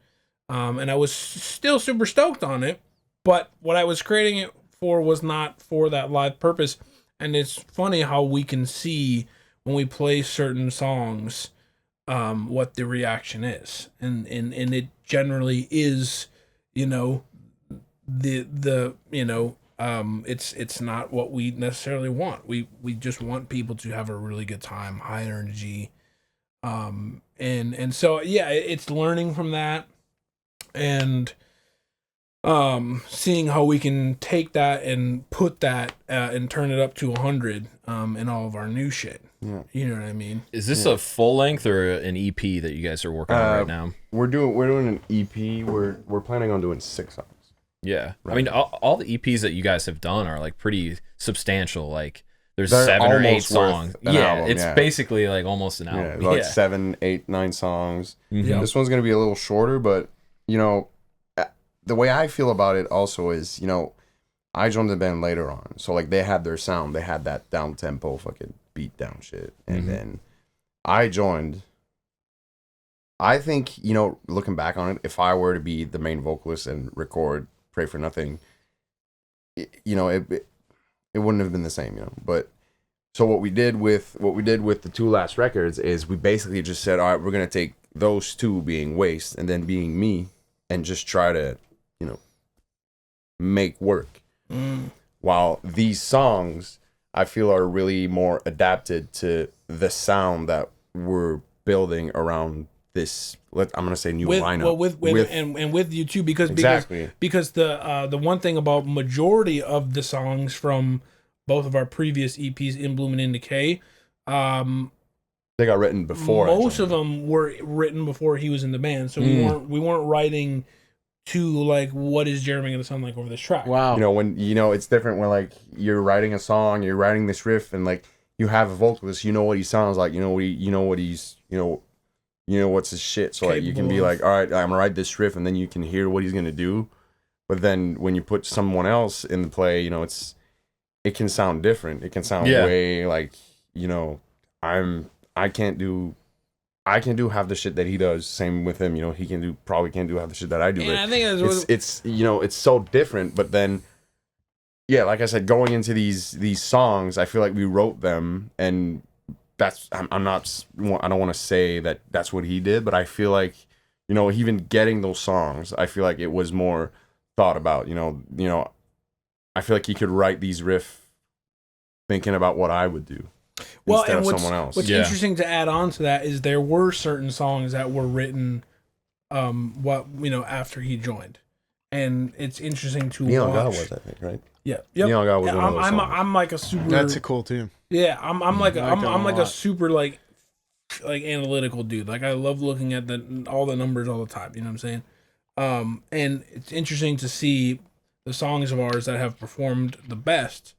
and I was still super stoked on it, but what I was creating it for was not for that live purpose. And it's funny how we can see when we play certain songs what the reaction is, and it generally is, it's not what we necessarily want. We just want people to have a really good time, high energy, and so it's learning from that and seeing how we can take that and put that and turn it up to 100 in all of our new shit. Yeah. You know what I mean? Is this a full length or an EP that you guys are working on right now? We're doing an EP. We're planning on doing 6 songs. Yeah. Right. I mean, all the EPs that you guys have done are like pretty substantial. Like there's They're 7 or 8 almost worth songs. an album, It's basically like almost an album. Like 7, 8, 9 songs. Yeah. This one's gonna be a little shorter, but the way I feel about it also is, I joined the band later on, so like they had their sound, they had that down tempo fucking beat down shit, and then I joined. I think, looking back on it, if I were to be the main vocalist and record Pray for Nothing, it wouldn't have been the same, But so what we did with the 2 last records is we basically just said, all right, we're gonna take those 2 being Waste and then being me, and just try to make work. While these songs I feel are really more adapted to the sound that we're building around this, I'm gonna say new lineup. With you too, because exactly. because the one thing about majority of the songs from both of our previous EPs, In Bloom and In Decay, they got written before. Most of them were written before he was in the band, so we weren't writing to like, what is Jeremy gonna sound like over this track? Wow. When it's different when like you're writing a song, you're writing this riff, and like you have a vocalist, what he sounds like, what he's what's his shit. So like you can be like, all right, I'm gonna write this riff, and then you can hear what he's gonna do. But then when you put someone else in the play, it can sound different. It can sound way like, I can't do I can do half the shit that he does. Same with him, you know, he probably can't do half the shit that I do. And But I think it's you know, it's so different. But then, yeah, like I said, going into these songs, I feel like we wrote them, and that's I don't want to say that that's what he did, but I feel like, you know, even getting those songs, I feel like it was more thought about. You know, I feel like he could write these riffs thinking about what I would do. Well, instead and of someone else. what's interesting to add on to that is there were certain songs that were written, after he joined, and it's interesting to Neon watch. God was, I think, right? Yeah, yep. Neon God was one of those songs. I'm like a super. That's a cool tune. Yeah, I'm like I like that I'm one like a a lot. super like analytical dude. Like I love looking at all the numbers all the time. You know what I'm saying? And it's interesting to see the songs of ours that have performed the best.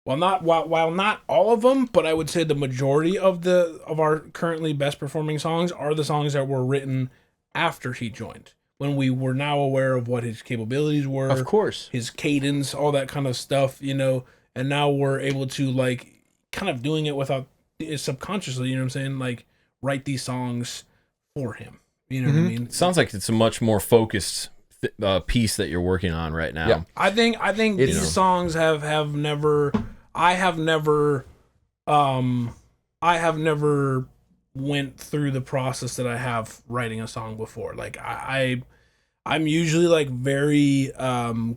While not all of them, but I would say the majority of our currently best performing songs are the songs that were written after he joined, when we were now aware of what his capabilities were, Of course. his cadence, all that kind of stuff, you know, and now we're able to like kind of doing it without subconsciously, you know what I'm saying? Like write these songs for him. You know what I mean? It sounds like it's a much more focused piece that you're working on right now. Yeah. I think these songs have never went through the process that I have writing a song before. Like I'm usually like very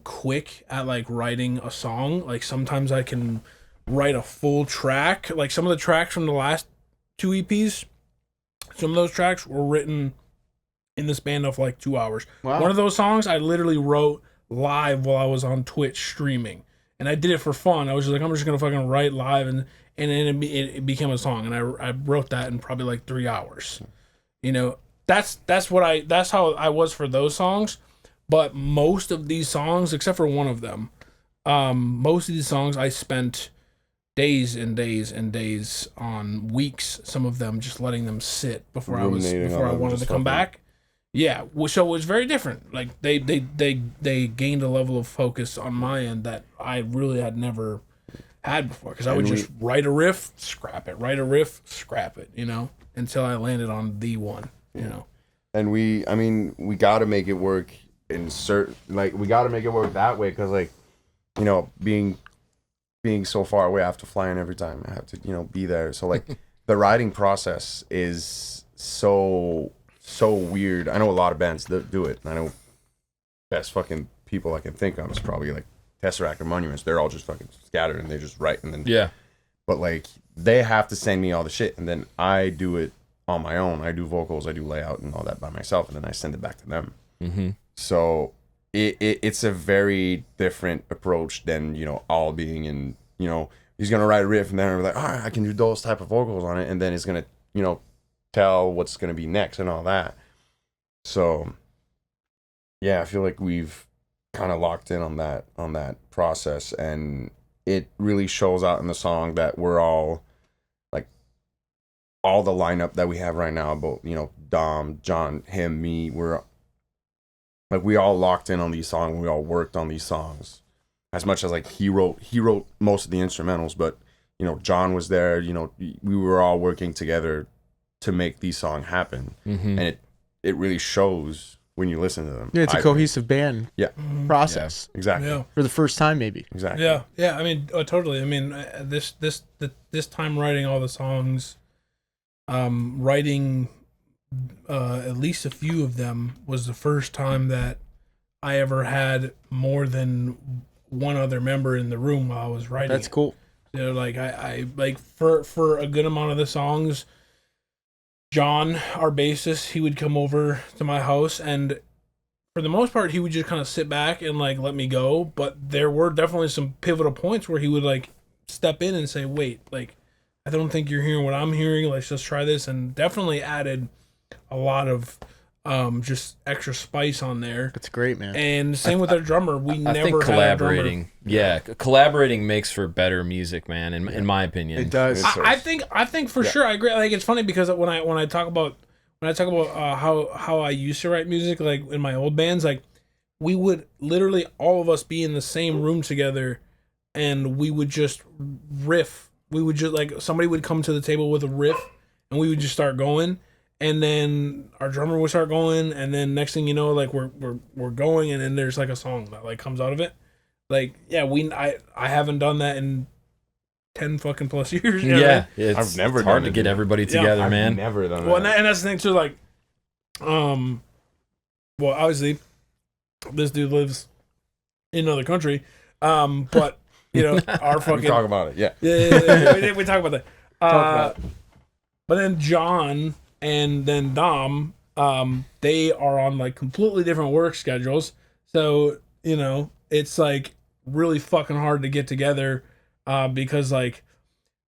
quick at like writing a song. Like sometimes I can write a full track. Like some of the tracks from the last 2 EPs, some of those tracks were written in the span of like 2 hours. Wow. One of those songs I literally wrote live while I was on Twitch streaming, and I did it for fun. I was just like, I'm just gonna fucking write live, and then it became a song, and I wrote that in probably like 3 hours. You know, that's how I was for those songs. But most of these songs, except for one of them, most of these songs I spent days and days and days on, weeks, some of them just letting them sit before I wanted to come back. Yeah, so it was very different. Like they gained a level of focus on my end that I really had never had before, because I would just write a riff, scrap it, write a riff, scrap it, you know, until I landed on the one, you know. And we got to make it work we got to make it work that way, because, like, you know, being so far away, I have to fly in every time. I have to, you know, be there. So like the writing process is so weird. I know a lot of bands that do it. I know best fucking people I can think of is probably like Tesseract or Monuments. They're all just fucking scattered and they just write, and then but like they have to send me all the shit, and then I do it on my own. I do vocals, I do layout and all that by myself, and then I send it back to them. Mm-hmm. So it's a very different approach than, you know, all being in, you know, he's gonna write a riff and then we're like, all right, I can do those type of vocals on it, and then it's gonna, you know, tell what's gonna be next and all that. So yeah, I feel like we've kind of locked in on that process, and it really shows out in the song that we're all like, all the lineup that we have right now, about, you know, Dom, John, him, me, we're like, we all locked in on these songs. We all worked on these songs as much as like he wrote most of the instrumentals, but, you know, John was there, you know, we were all working together to make these songs happen. Mm-hmm. And it really shows when you listen to them. Yeah, it's a cohesive band process. Yeah, exactly. Yeah. For the first time, maybe. Exactly. Yeah. I mean, totally. I mean, this time writing all the songs, writing at least a few of them was the first time that I ever had more than one other member in the room while I was writing. That's cool. You know, like I like for a good amount of the songs, John, our bassist, he would come over to my house, and for the most part, he would just kind of sit back and like let me go. But there were definitely some pivotal points where he would like step in and say, "Wait, like, I don't think you're hearing what I'm hearing. Let's just try this," and definitely added a lot of just extra spice on there. That's great, man. And same with our drummer. We I never think had collaborating. Collaborating makes for better music, man. In my opinion, It does. I think for sure. I agree. Like, it's funny because when I talk about how I used to write music, like in my old bands, like we would literally all of us be in the same room together, and we would just riff. We would just, like, somebody would come to the table with a riff, and we would just start going, and then our drummer would start going, and then next thing you know, like we're going, and then there's like a song that like comes out of it. Like, yeah, I haven't done that in 10 fucking plus years. You know, Yeah, right? I've never it's hard done to it, get dude. everybody together, I've man. never done Well, that. and that's the thing too. Like, well, obviously, this dude lives in another country, but you know, our We fucking talk about it. Yeah. yeah, we talk about that. about But then John and then Dom, they are on like completely different work schedules. So, you know, it's like really fucking hard to get together because like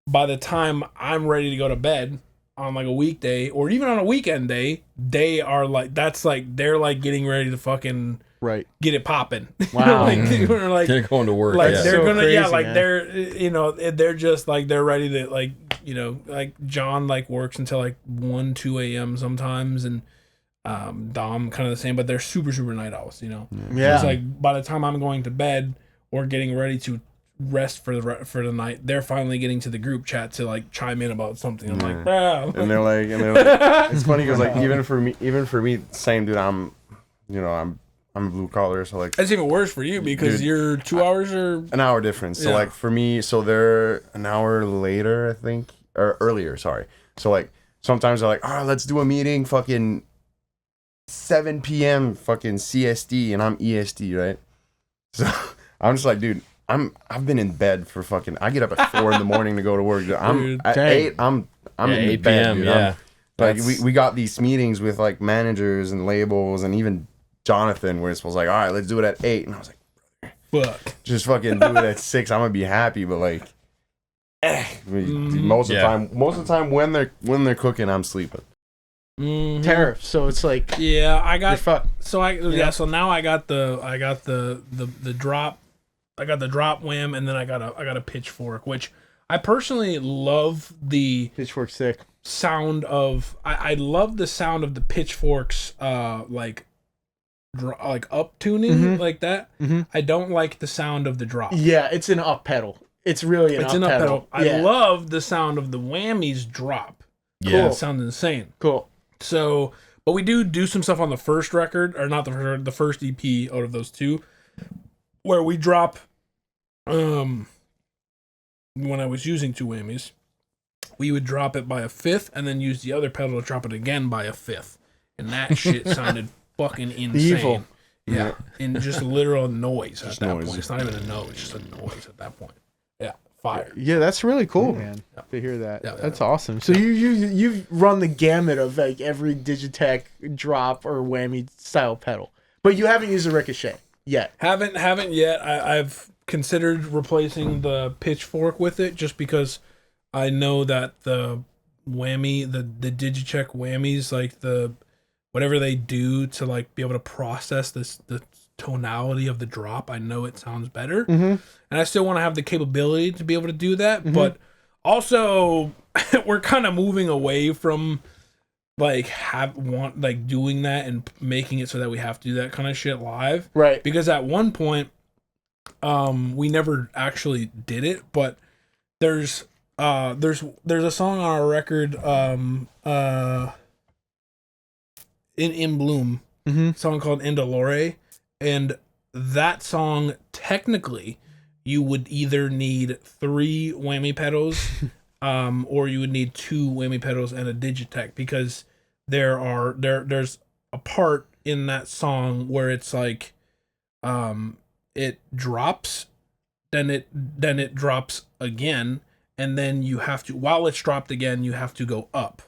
by the time I'm ready to go to bed on like a weekday or even on a weekend day, they are like, they're like getting ready to fucking Right. get it popping. Wow. like, they're like, They're going to work. like yeah. they're So gonna crazy, like man. they're you know they're just like they're ready to like you know like John like works until like 1-2 a.m. sometimes, and Dom kind of the same, but they're super night owls, you know. Yeah. It's like by the time I'm going to bed or getting ready to rest for the night, they're finally getting to the group chat to like chime in about something. I'm like, bro. And they're like, it's funny because like even for me, same dude. I'm blue collar, so like That's even worse for you because Dude, you're 2 hours or an hour difference. So Yeah. like for me, so they're an hour later, I think, or earlier. Sorry. So like sometimes they're like, let's do a meeting, fucking 7 p.m. fucking CST, and I'm EST, right? So I'm just like, dude, I've been in bed for fucking. I get up at 4 in the morning to go to work. I'm Dude, at dang. 8. I'm in 8 bed, p.m. dude. Yeah. Like That's- we got these meetings with like managers and labels and even Jonathan, where it was like, all right, let's do it at 8, and I was like, fuck. just fucking do it at 6. I'm gonna be happy, but like, most of the time when they're cooking, I'm sleeping. Mhm. Tariff. So it's like Yeah, I you're got fucked. so now I got the drop, I got the drop wham, and then I got a pitchfork, which I personally love the Pitchfork sick. sound of. I love the sound of the pitchforks, like up tuning Mhm. like that. Mhm. I don't like the sound of the drop. Yeah, it's an up pedal. It's really It's an an up up pedal. pedal. Yeah. I love the sound of the whammies drop. Yeah. It sounds insane. Cool. So, but we do some stuff on the first record, or not the first EP out of those two, where we drop, when I was using two whammies, we would drop it by a fifth and then use the other pedal to drop it again by a fifth. And that shit sounded fucking insane. Evil. Yeah. And just literal noise at that noise. point. It's not even a note, it's just a noise at that point. Yeah. Fire. Yeah, that's really cool, man. To hear that. Yeah, That's awesome. So you've run the gamut of like every Digitech drop or whammy style pedal, but you haven't used a Ricochet yet. Haven't yet. I've considered replacing the pitchfork with it just because I know that the whammy, the Digitech whammies, like the whatever they do to like be able to process the tonality of the drop, I know it sounds better, and I still want to have the capability to be able to do that. But also, we're kind of moving away from like doing that and making it so that we have to do that kind of shit live. Right. Because at one point, we never actually did it, but there's a song on our record, in Bloom, a song called Indolore, and that song technically you would either need 3 whammy pedals, or you would need 2 whammy pedals and a Digitech, because there's a part in that song where it's like it drops, then it drops again, and then you have to, while it's dropped again, you have to go up.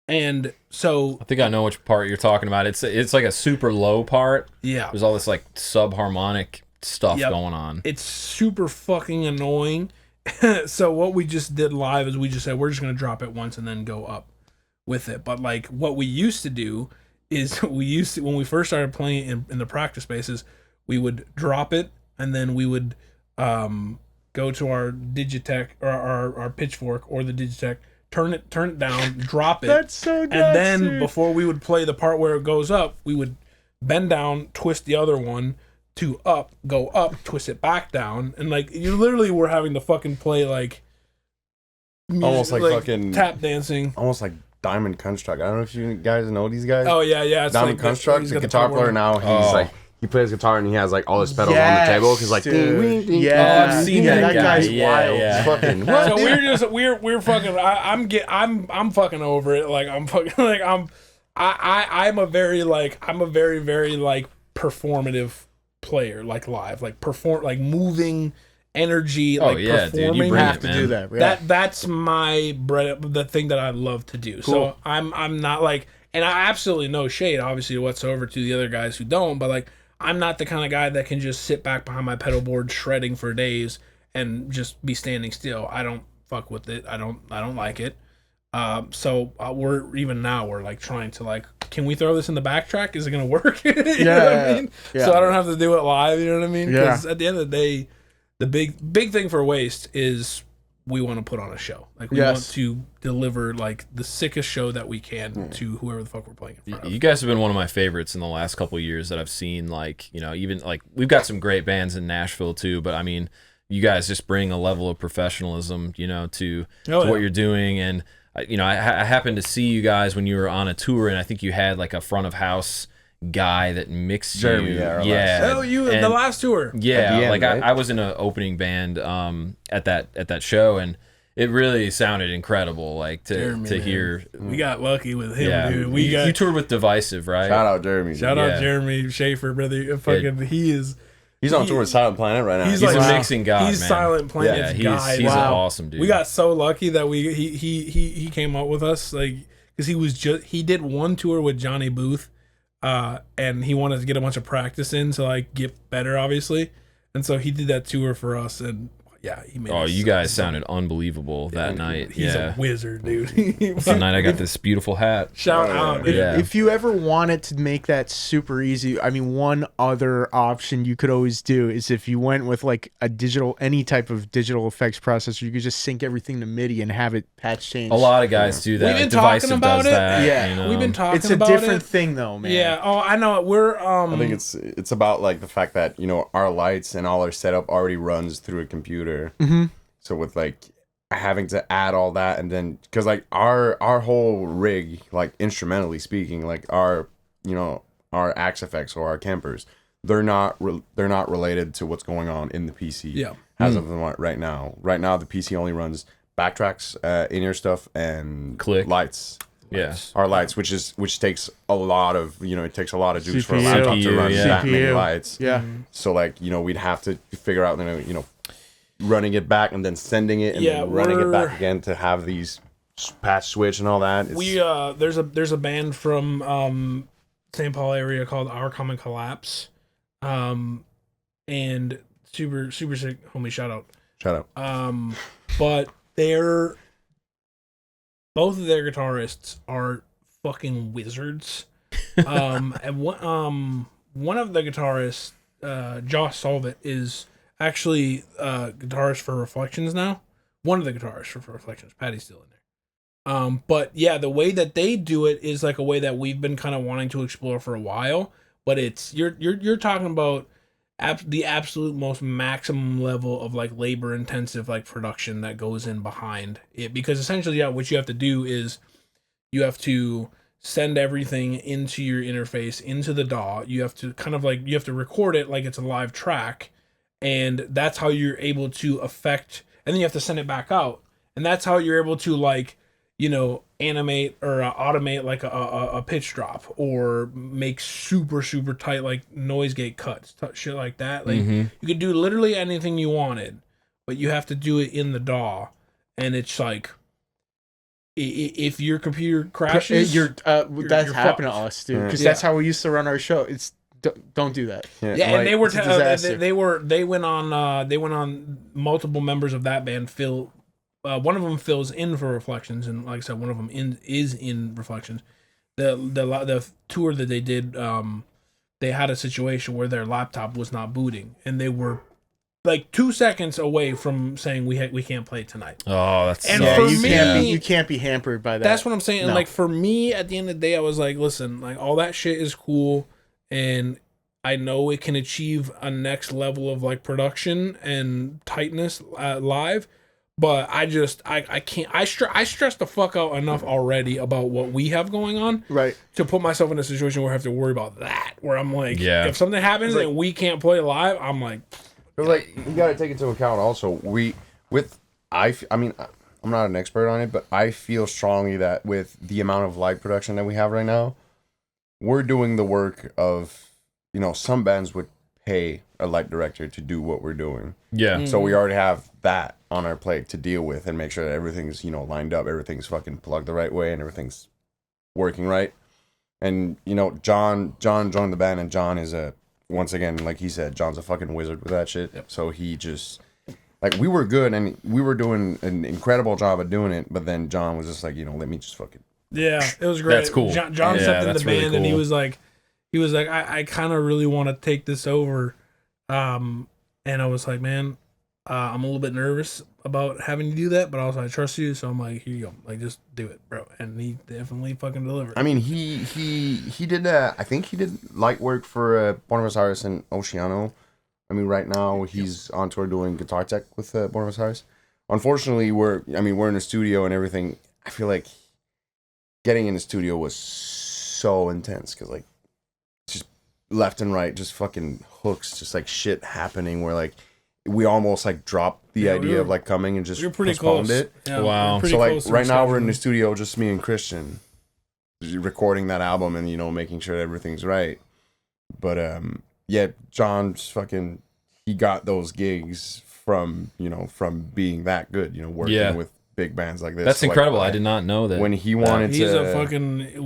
And so I think I know which part you're talking about. It's like a super low part. yeah, There's all this like subharmonic stuff Yep. going on. it's super fucking annoying. So what we just did live is we just said we're just gonna drop it once and then go up with it. But like what we used to do is when we first started playing in the practice spaces, we would drop it and then we would go to our Digitech or our pitchfork or the Digitech, turn it down, drop it. That's so nuts, and then dude. before we would play the part where it goes up, we would bend down, twist the other one to up, go up, twist it back down, and like you literally were having to fucking play like Almost like fucking- tap dancing. almost like Diamond Construct. I don't know if you guys know these guys. Oh yeah, it's Diamond like Construct, he's the got guitar power. player now. He's like he plays guitar and he has like all his pedals on the table because like dude. ding, Yeah, I've seen yeah, that guy. guy's Yeah, wild. yeah. fucking So we're fucking. I'm fucking over it. Like I'm fucking like I'm a very like performative player, like live, like moving energy, Oh, like yeah, dude, you performing. bring Have it, to man. do that. Yeah. That's my the thing that I love to do. Cool. So I'm not like, and I absolutely no shade obviously whatsoever to the other guys who don't, but like I'm not the kind of guy that can just sit back behind my pedal board shredding for days and just be standing still. I don't fuck with it. I don't like it. So we're like trying to like, can we throw this in the backtrack? Is it gonna work? You know what I mean? yeah. So I don't have to do it live. You know what I mean? Yeah. Because at the end of the day, the big thing for Waste is we want to put on a show. Like we want to deliver like the sickest show that we can to whoever the fuck we're playing in front of. You guys have been one of my favorites in the last couple of years that I've seen. Like, you know, even like we've got some great bands in Nashville too, but I mean, you guys just bring a level of professionalism, you know, to what you're doing. And you know, I happened to see you guys when you were on a tour, and I think you had like a front of house guy that mixed Jeremy, you. Hell, the last tour. Yeah, At the end, like right? I was in an opening band at that show, and it really sounded incredible. Like to hear. We got lucky with him, Yeah, dude. you toured with Divisive, right? Shout out Jeremy. Shout Yeah. out Jeremy Shaffer, brother. Fucking, He's on tour with Silent Planet right now. He's He's like a mixing god, He's man. Silent Planet's guy. He's an awesome dude. We got so lucky that he came up with us, like, because he did one tour with Johnny Booth, and he wanted to get a bunch of practice in to like get better, obviously, and so he did that tour for us, and yeah, he made. Oh, you guys sounded unbelievable that night. He's a wizard, dude. It's the night I got this beautiful hat. Shout out, dude. Yeah. If you ever wanted to make that super easy, I mean, one other option you could always do is if you went with like any type of digital effects processor, you could just sync everything to MIDI and have it patch change. A lot of guys do that. We've been Divisive talking about does it. that. Yeah. you know? We've been talking It's a about different it. thing though, man. Yeah. Oh, I know. We're I think it's about like the fact that, you know, our lights and all our setup already runs through a computer. Mm-hmm. So with like having to add all that, and then because like our whole rig, like instrumentally speaking, like our, you know, our Axe effects or our campers, they're not related to what's going on in the PC. Yeah. As of right now. Right now the PC only runs backtracks, in-ear stuff, and Click. lights. Yeah. Our lights, which takes a lot of, you know, it takes a lot of juice for a CPU, laptop to run yeah. that many CPU. lights. Yeah. So like, you know, we'd have to figure out, you know, running it back and then sending it and then running it back again to have these patch switch and all that. There's a band from St. Paul area called Our Common Collapse, and super sick homie, shout out. But both of their guitarists are fucking wizards. And one of the guitarists, Josh Solvit, is actually guitarist for Reflections now. One of the guitarists for Reflections. Patty's still in there. But yeah, the way that they do it is like a way that we've been kind of wanting to explore for a while. But it's you're talking about the absolute most maximum level of like labor intensive like production that goes in behind it, because essentially what you have to do is you have to send everything into your interface into the DAW. You have to you have to record it like it's a live track. And that's how you're able to affect, and then you have to send it back out. And that's how you're able to, like, you know, animate or automate like a pitch drop, or make super tight like noise gate cuts, shit like that. Like you could do literally anything you wanted, but you have to do it in the DAW. And it's like, if your computer crashes, that's happened to fucked. us, dude. Because Yeah. that's how we used to run our show. Don't do that. Yeah, Like, and they were it's a disaster. they went on multiple members of that band. Phil, one of them fills in for Reflections, and like I said, one of them is in Reflections. The tour that they did, they had a situation where their laptop was not booting, and they were like 2 seconds away from saying we can't play tonight. Oh, that's And so for you me- can't be hampered by that. That's what I'm saying. No. Like for me, at the end of the day, I was like, listen, like all that shit is cool, and I know it can achieve a next level of like production and tightness live, But I can't. I stress the fuck out enough already about what we have going on, Right. to put myself in a situation where I have to worry about that. Where I'm like, Yeah. if something happens and we can't play live, I'm like, But like you got to take into account also I mean I'm not an expert on it, but I feel strongly that with the amount of live production that we have right now, we're doing the work of, you know, some bands would pay a light director to do what we're doing. Yeah. So we already have that on our plate to deal with and make sure that everything's, you know, lined up, everything's fucking plugged the right way and everything's working right. And, you know, John joined the band, and John is once again, like he said, John's a fucking wizard with that shit. Yep. So he just, like, we were good and we were doing an incredible job of doing it, but then John was just like, you know, let me just fucking. yeah, it was great. That's cool. John Yeah, stepped in the that's band really and he cool. was like, I kind of really want to take this over. And I was like, man, I'm a little bit nervous about having to do that, but also I trust you, so I'm like, here you go, like just do it, bro. And he definitely fucking delivered. I mean, he did, I think he did light work for Barnabas Harris and Oceano. I mean, right now he's on tour doing guitar tech with Barnabas Harris. Unfortunately, we're in the studio and everything. I feel like getting in the studio was so intense because like just left and right, just fucking hooks, just like shit happening where like we almost like dropped the idea of like coming and just You're pretty postponed close. it. Yeah, Wow. we're pretty So like close to right now we're in the rescheduling. studio, just me and Cristian, recording that album and, you know, making sure everything's right. But yeah, John's fucking, he got those gigs from, you know, from being that good, you know, working with big bands like this. That's So, like, incredible. I did not know that. when he wanted He's to, a fucking.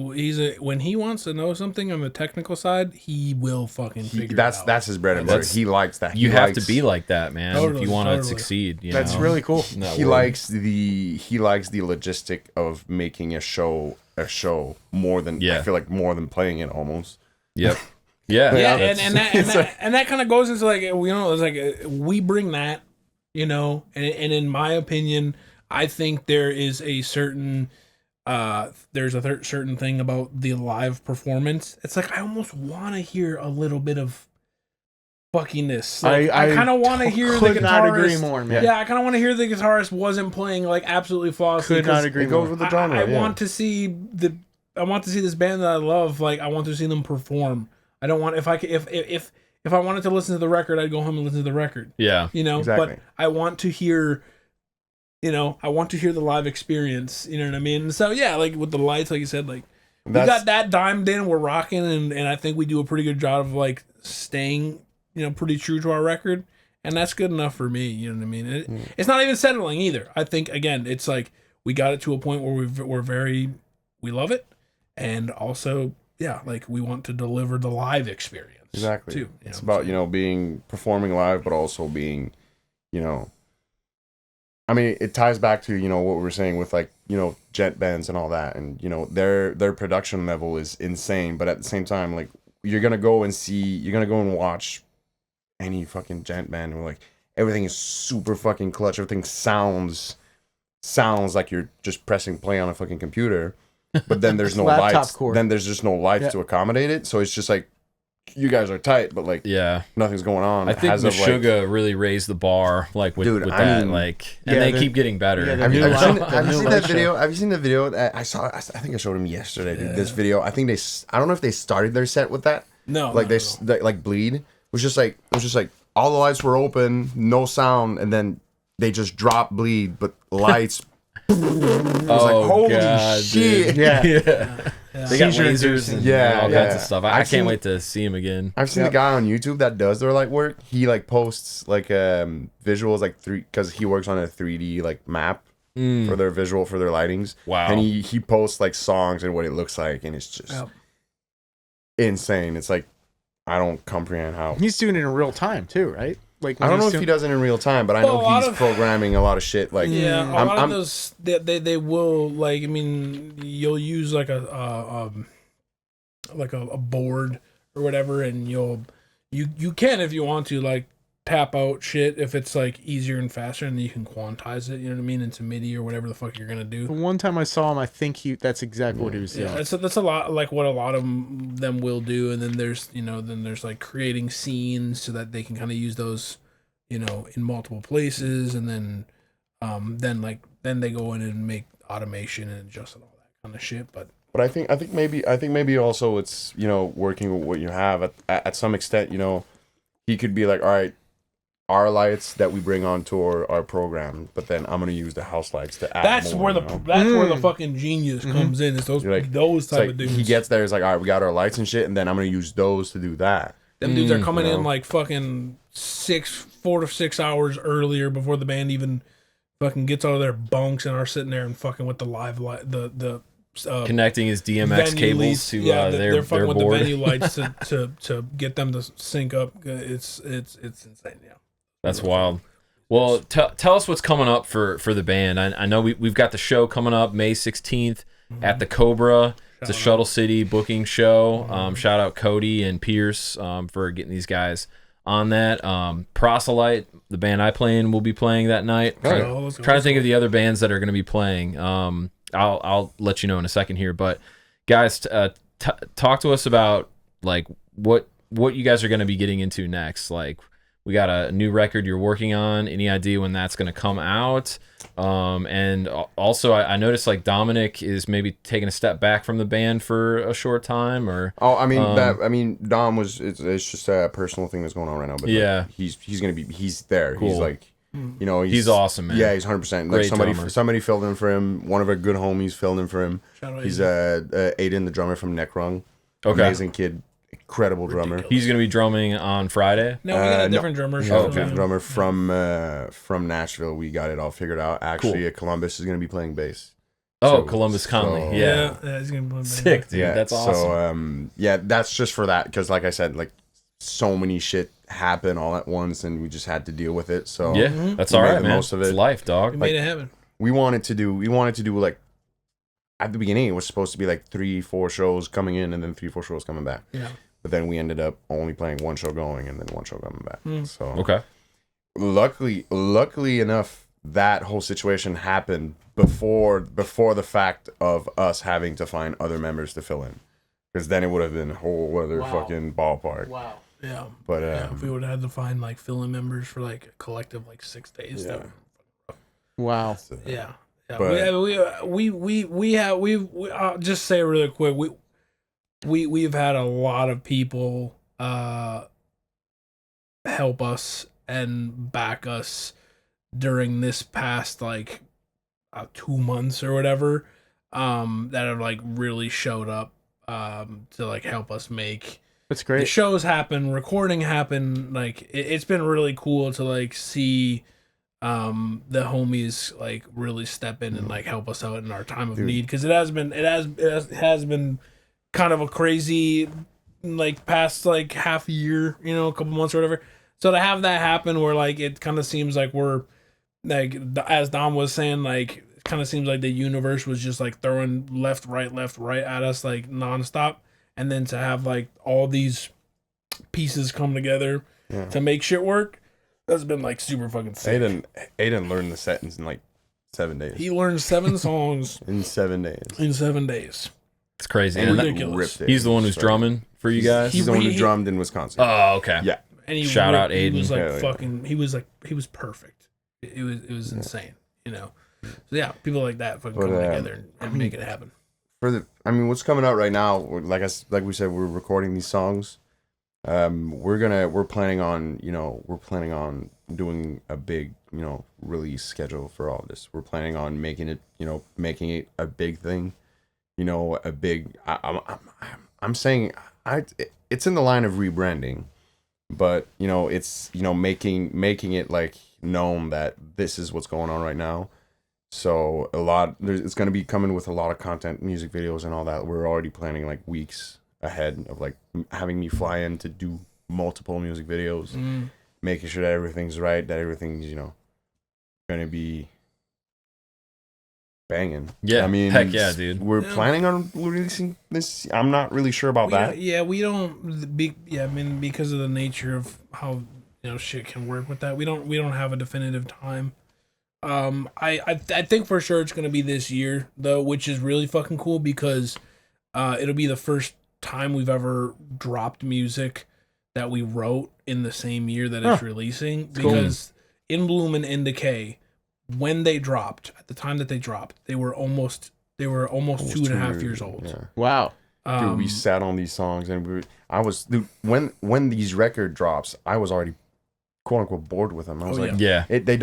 When he wants to know something on the technical side, he will fucking figure it out. that's his bread and butter. He likes that. you He have likes- to be like that, man, if Totally, you want to totally. succeed. You That's know? really cool. In that He world. likes the logistic of making a show more than, I feel like more than playing it almost. Yep. Yeah. Yeah, that's- and that kind of goes into like, you know, it's like we bring that, you know, and in my opinion, I think there is a certain certain thing about the live performance. It's like I almost want to hear a little bit of fuckiness. Like, I kind of want to hear the guitarist. Could not agree more, man. Yeah, I kind of want to hear the guitarist wasn't playing like absolutely flawlessly. Could not 'cause agree It goes more. with the genre. I yeah. want to see this band that I love. Like I want to see them perform. I don't want if I wanted to listen to the record, I'd go home and listen to the record. Yeah. You know, Exactly. but I want to hear, you know, the live experience. You know what I mean? And so yeah, like with the lights, like you said, like we got that dimed in, we're rocking, and I think we do a pretty good job of like staying, you know, pretty true to our record, and that's good enough for me. You know what I mean? It's not even settling either. I think again, it's like we got it to a point where we love it, and also yeah, like we want to deliver the live experience. Exactly. Too, It's about, you know, performing live, but also being, you know, I mean, it ties back to, you know, what we were saying with like, you know, jet bands and all that. And, you know, their production level is insane. But at the same time, like, you're going to go and watch any fucking jet band and like everything is super fucking clutch. Everything sounds like you're just pressing play on a fucking computer. But then there's no Laptop lights. cord. Then there's just no lights to accommodate it. So it's just like, you guys are tight, but like nothing's going on. I think as of, like, Meshuggah really raised the bar, like with Dude, with I that, mean, like, and yeah, they the- keep getting better. yeah, the Have you, new have you seen, light- have you the seen new that light video? Have you seen the video that I saw? I think I showed him yesterday. Dude. This video. I think I don't know if they started their set with that. No, Like no, they like bleed. It was just like all the lights were open, no sound, and then they just drop bleed, but lights. Oh like, holy God, shit. dude. Yeah. They got Seizure lasers inducing. and Yeah, all yeah. kinds of stuff. I I've can't seen- wait to see him again. I've seen the guy on YouTube that does their light work. He like posts like visuals like because he works on a 3D like map for their visual for their lightings. Wow. And he posts like songs and what it looks like, and it's just insane. It's like I don't comprehend how. He's doing it in real time too, right? Like I don't when know he's if he doing- does it in real time, but I Well, a know lot he's of- programming a lot of shit. Like Yeah, a lot I'm- of those they will like. I mean, you'll use like a board or whatever, and you can if you want to like tap out shit if it's like easier and faster, and you can quantize it. You know what I mean, into MIDI or whatever the fuck you're gonna do. The one time I saw him, I think that's exactly what he was doing. Yeah, that's a lot like what a lot of them will do, and then there's like creating scenes so that they can kind of use those, you know, in multiple places, and then then they go in and make automation and adjust and all that kind of shit. But I think maybe also it's, you know, working with what you have at some extent, you know, he could be like, all right, our lights that we bring on tour are programmed, but then I'm gonna use the house lights to add that's more, where the you know? that's where the fucking genius comes in. It's those You're like- those It's type like of dudes. he gets there, it's like, all right, we got our lights and shit, and then I'm gonna use those to do that. Them dudes are coming you know? in like fucking 4 to 6 hours earlier before the band even fucking gets out of their bunks and are sitting there and fucking with the live light, the Connecting his DMX venue cables lights. to they're their fucking with board. the venue lights to get them to sync up. It's insane. Yeah, That's wild. Well, tell us what's coming up for the band. I know we've got the show coming up May 16th at the Cobra. It's a Shuttle City booking show. Shout out Cody and Pierce for getting these guys on that. Proselyte, the band I play in, will be playing that night. Trying to think of the other bands that are going to be playing. I'll let you know in a second here. But guys, talk to us about like what you guys are going to be getting into next. Like, we got a new record you're working on. Any idea when that's going to come out? And also, I noticed like Dominic is maybe taking a step back from the band for a short time, or Dom was it's just a personal thing that's going on right now. But yeah, like, he's there. Cool. He's like, you know, he's awesome, man. Yeah, he's 100%. Like Great somebody filled in for him. One of our good homies filled in for him. Shout out He's Aiden, the drummer from Neckrung. Okay. Amazing kid, incredible drummer. He's going to be drumming on Friday. No, we got a different drummer. Drummer from Nashville. We got it all figured out. Actually, Cool. Columbus is going to be playing bass. Oh, Columbus Conley. Yeah. He's gonna be Sick, dude. Yeah, That's awesome. So that's just for that, because like I said, like so many shit happened all at once, and we just had to deal with it. So Yeah, that's we all made right, the man. most of It's it. life, dog. We made it happen. We wanted to do like at the beginning it was supposed to be like 3-4 shows coming in and then 3-4 shows coming back. Yeah. But then we ended up only playing one show going and then one show coming back. So Okay. luckily enough, that whole situation happened before the fact of us having to find other members to fill in, because then it would have been a whole other fucking ballpark. Wow. Yeah. But If we would have had to find like fill-in members for like a collective like 6 days. Yeah. Wow. Yeah. Yeah. But- I'll just say really quick. We've had a lot of people help us and back us during this past like 2 months or whatever, that have like really showed up to like help us make That's the great. shows happen, recording happen. Like it's been really cool to like see the homies like really step in and like help us out in our time of need, because it has been kind of a crazy like past like half a year, you know, a couple months or whatever. So to have that happen where like it kind of seems like we're like, as Dom was saying, like it kind of seems like the universe was just like throwing left right at us like nonstop, and then to have like all these pieces come together to make shit work, that's been like super fucking sick. Aiden learned the sentence in like 7 days. He learned 7 songs in 7 days. in 7 days. It's crazy. And And ridiculous. he's the one who's drumming for you guys. He's the one who he- drummed in Wisconsin. Oh, okay. Yeah. And he Shout out He Aiden. was like Yeah, yeah. fucking. He was perfect. It was insane. You know. So yeah, people like that fucking But, come together and make it happen. What's coming out right now? Like we said, we're recording these songs. We're planning on doing a big release schedule for all this. We're planning on making it a big thing. A big. I'm saying it's in the line of rebranding, but it's making it like known that this is what's going on right now. So it's going to be coming with a lot of content, music videos and all that. We're already planning like weeks ahead of like having me fly in to do multiple music videos, making sure that everything's right, that everything's going to be banging. Yeah, I mean, heck yeah, dude. We're planning on releasing this. I'm not really sure about that. We don't. I mean, because of the nature of how shit can work with that, we don't have a definitive time. I think for sure it's gonna be this year though, which is really fucking cool because it'll be the first time we've ever dropped music that we wrote in the same year that it's releasing. Because In Bloom and In Decay, when they dropped, at the time that they dropped, they were almost 2.5 years old. Yeah. Wow. Dude, we sat on these songs and when these record drops, I was already quote unquote bored with them. I was like, Yeah. they're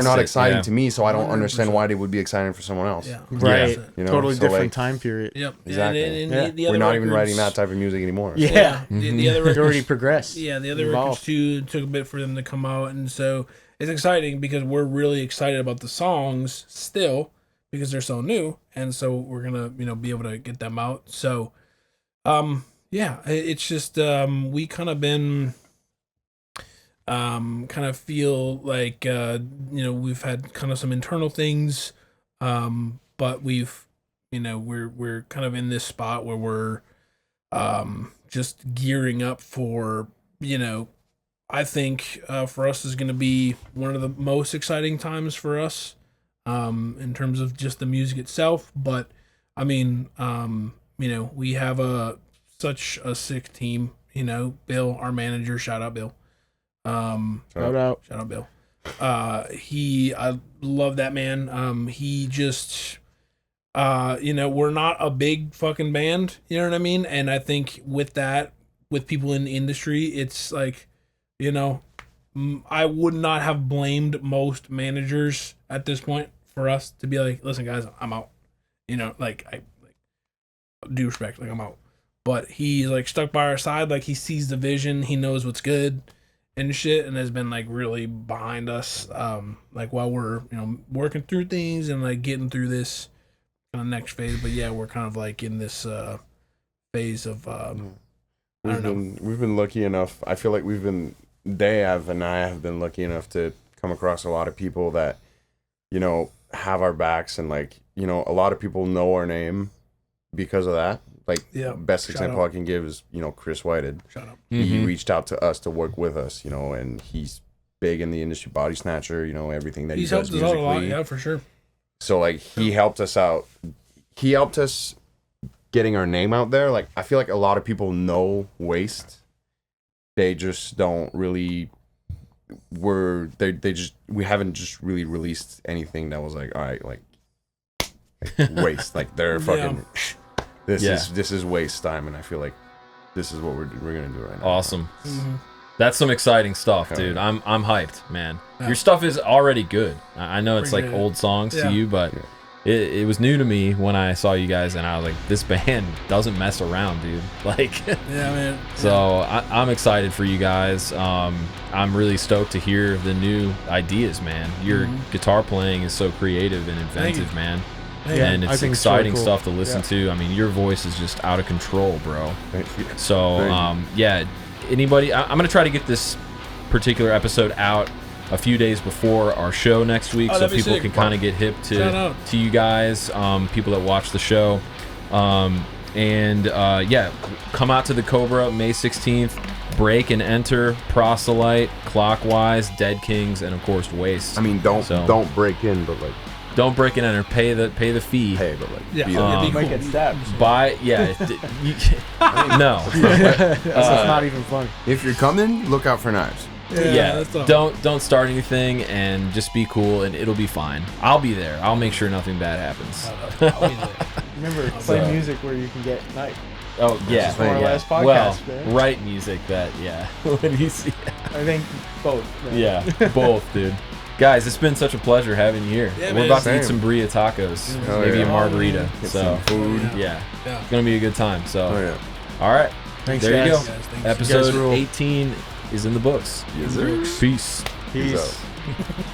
not exciting to me, so I don't 100%. understand why they would be exciting for someone else. Yeah. Right. You know, Totally so, different like, time period. Yep. Exactly. And the We're other not even records- writing that type of music anymore. Yeah. The other They already records, progressed. yeah, the other Evolved. records too took a bit for them to come out, and so it's exciting because we're really excited about the songs still because they're so new, and so we're gonna be able to get them out. So, yeah, it's just we kind of been kind of feel like we've had kind of some internal things, but we've we're kind of in this spot where we're just gearing up for I think for us is going to be one of the most exciting times for us in terms of just the music itself. But I mean, we have such a sick team. Bill, our manager, shout out Bill. Shout out. Bill. I love that man. He just we're not a big fucking band, you know what I mean? And I think with people in the industry, it's like, I would not have blamed most managers at this point for us to be like, listen guys, I'm out. I due respect, like I'm out. But he's like stuck by our side, like he sees the vision, he knows what's good and shit, and has been like really behind us like while we're working through things and like getting through this kind of next phase. But yeah, we're kind of like in this phase of We've been lucky enough. I feel like Dave and I have been lucky enough to come across a lot of people that have our backs, and like a lot of people know our name because of that. Like, best example I can give is Chris Whited. Shout out. He reached out to us to work with us, and he's big in the industry, Body Snatcher, everything that He's he does helped us out a lot, musically. yeah, for sure. So like he helped us out. He helped us getting our name out there. Like, I feel like a lot of people know Waste. They just don't really we haven't just really released anything that was like, all right, like Waste. Like they're fucking this is Waste time, and I feel like this is what we're gonna do right now. Awesome. Mm-hmm. That's some exciting stuff, dude. I'm hyped, man. Your stuff is already good. I know it's like Appreciate it. old songs to you, but it was new to me when I saw you guys, and I was like, this band doesn't mess around, dude. Like, Yeah, man. so I'm excited for you guys. I'm really stoked to hear the new ideas, man. Your guitar playing is so creative and inventive, man. And I it's think exciting it's really stuff to listen to. I mean, your voice is just out of control, bro. Thank you. So, yeah, anybody, I'm going to try to get this particular episode out a few days before our show next week, so that'd be people sick. can kind of get hip Shout out. to you guys, people that watch the show. Yeah, come out to the Cobra May 16th. Break and Enter, Proselyte, Clockwise, Dead Kings, and of course Waste. I mean, don't break in, but like don't break and enter. Pay the fee. hey, but like Yeah, be yeah, like- be Might cool. get stabbed. Buy no. That's not even funny. if you're coming, look out for knives. Yeah, that's all. don't start anything and just be cool and it'll be fine. I'll be there. I'll make sure nothing bad happens. I'll be there. Remember, play music where you can get knife. Oh yeah, More or yeah. less podcast, Well, man. write music that when you see I think both. Man. yeah, both, dude. Guys, it's been such a pleasure having you here. Yeah, We're man. about to eat Same. some birria tacos, Oh, maybe yeah. a margarita. Get So some food. yeah, Yeah. it's gonna be a good time. So Oh yeah. all right, Thanks, there you guys. go. Guys, thanks. You guys Episode rule. 18 is in the books. Yes, sir. Peace. Peace Peace. out.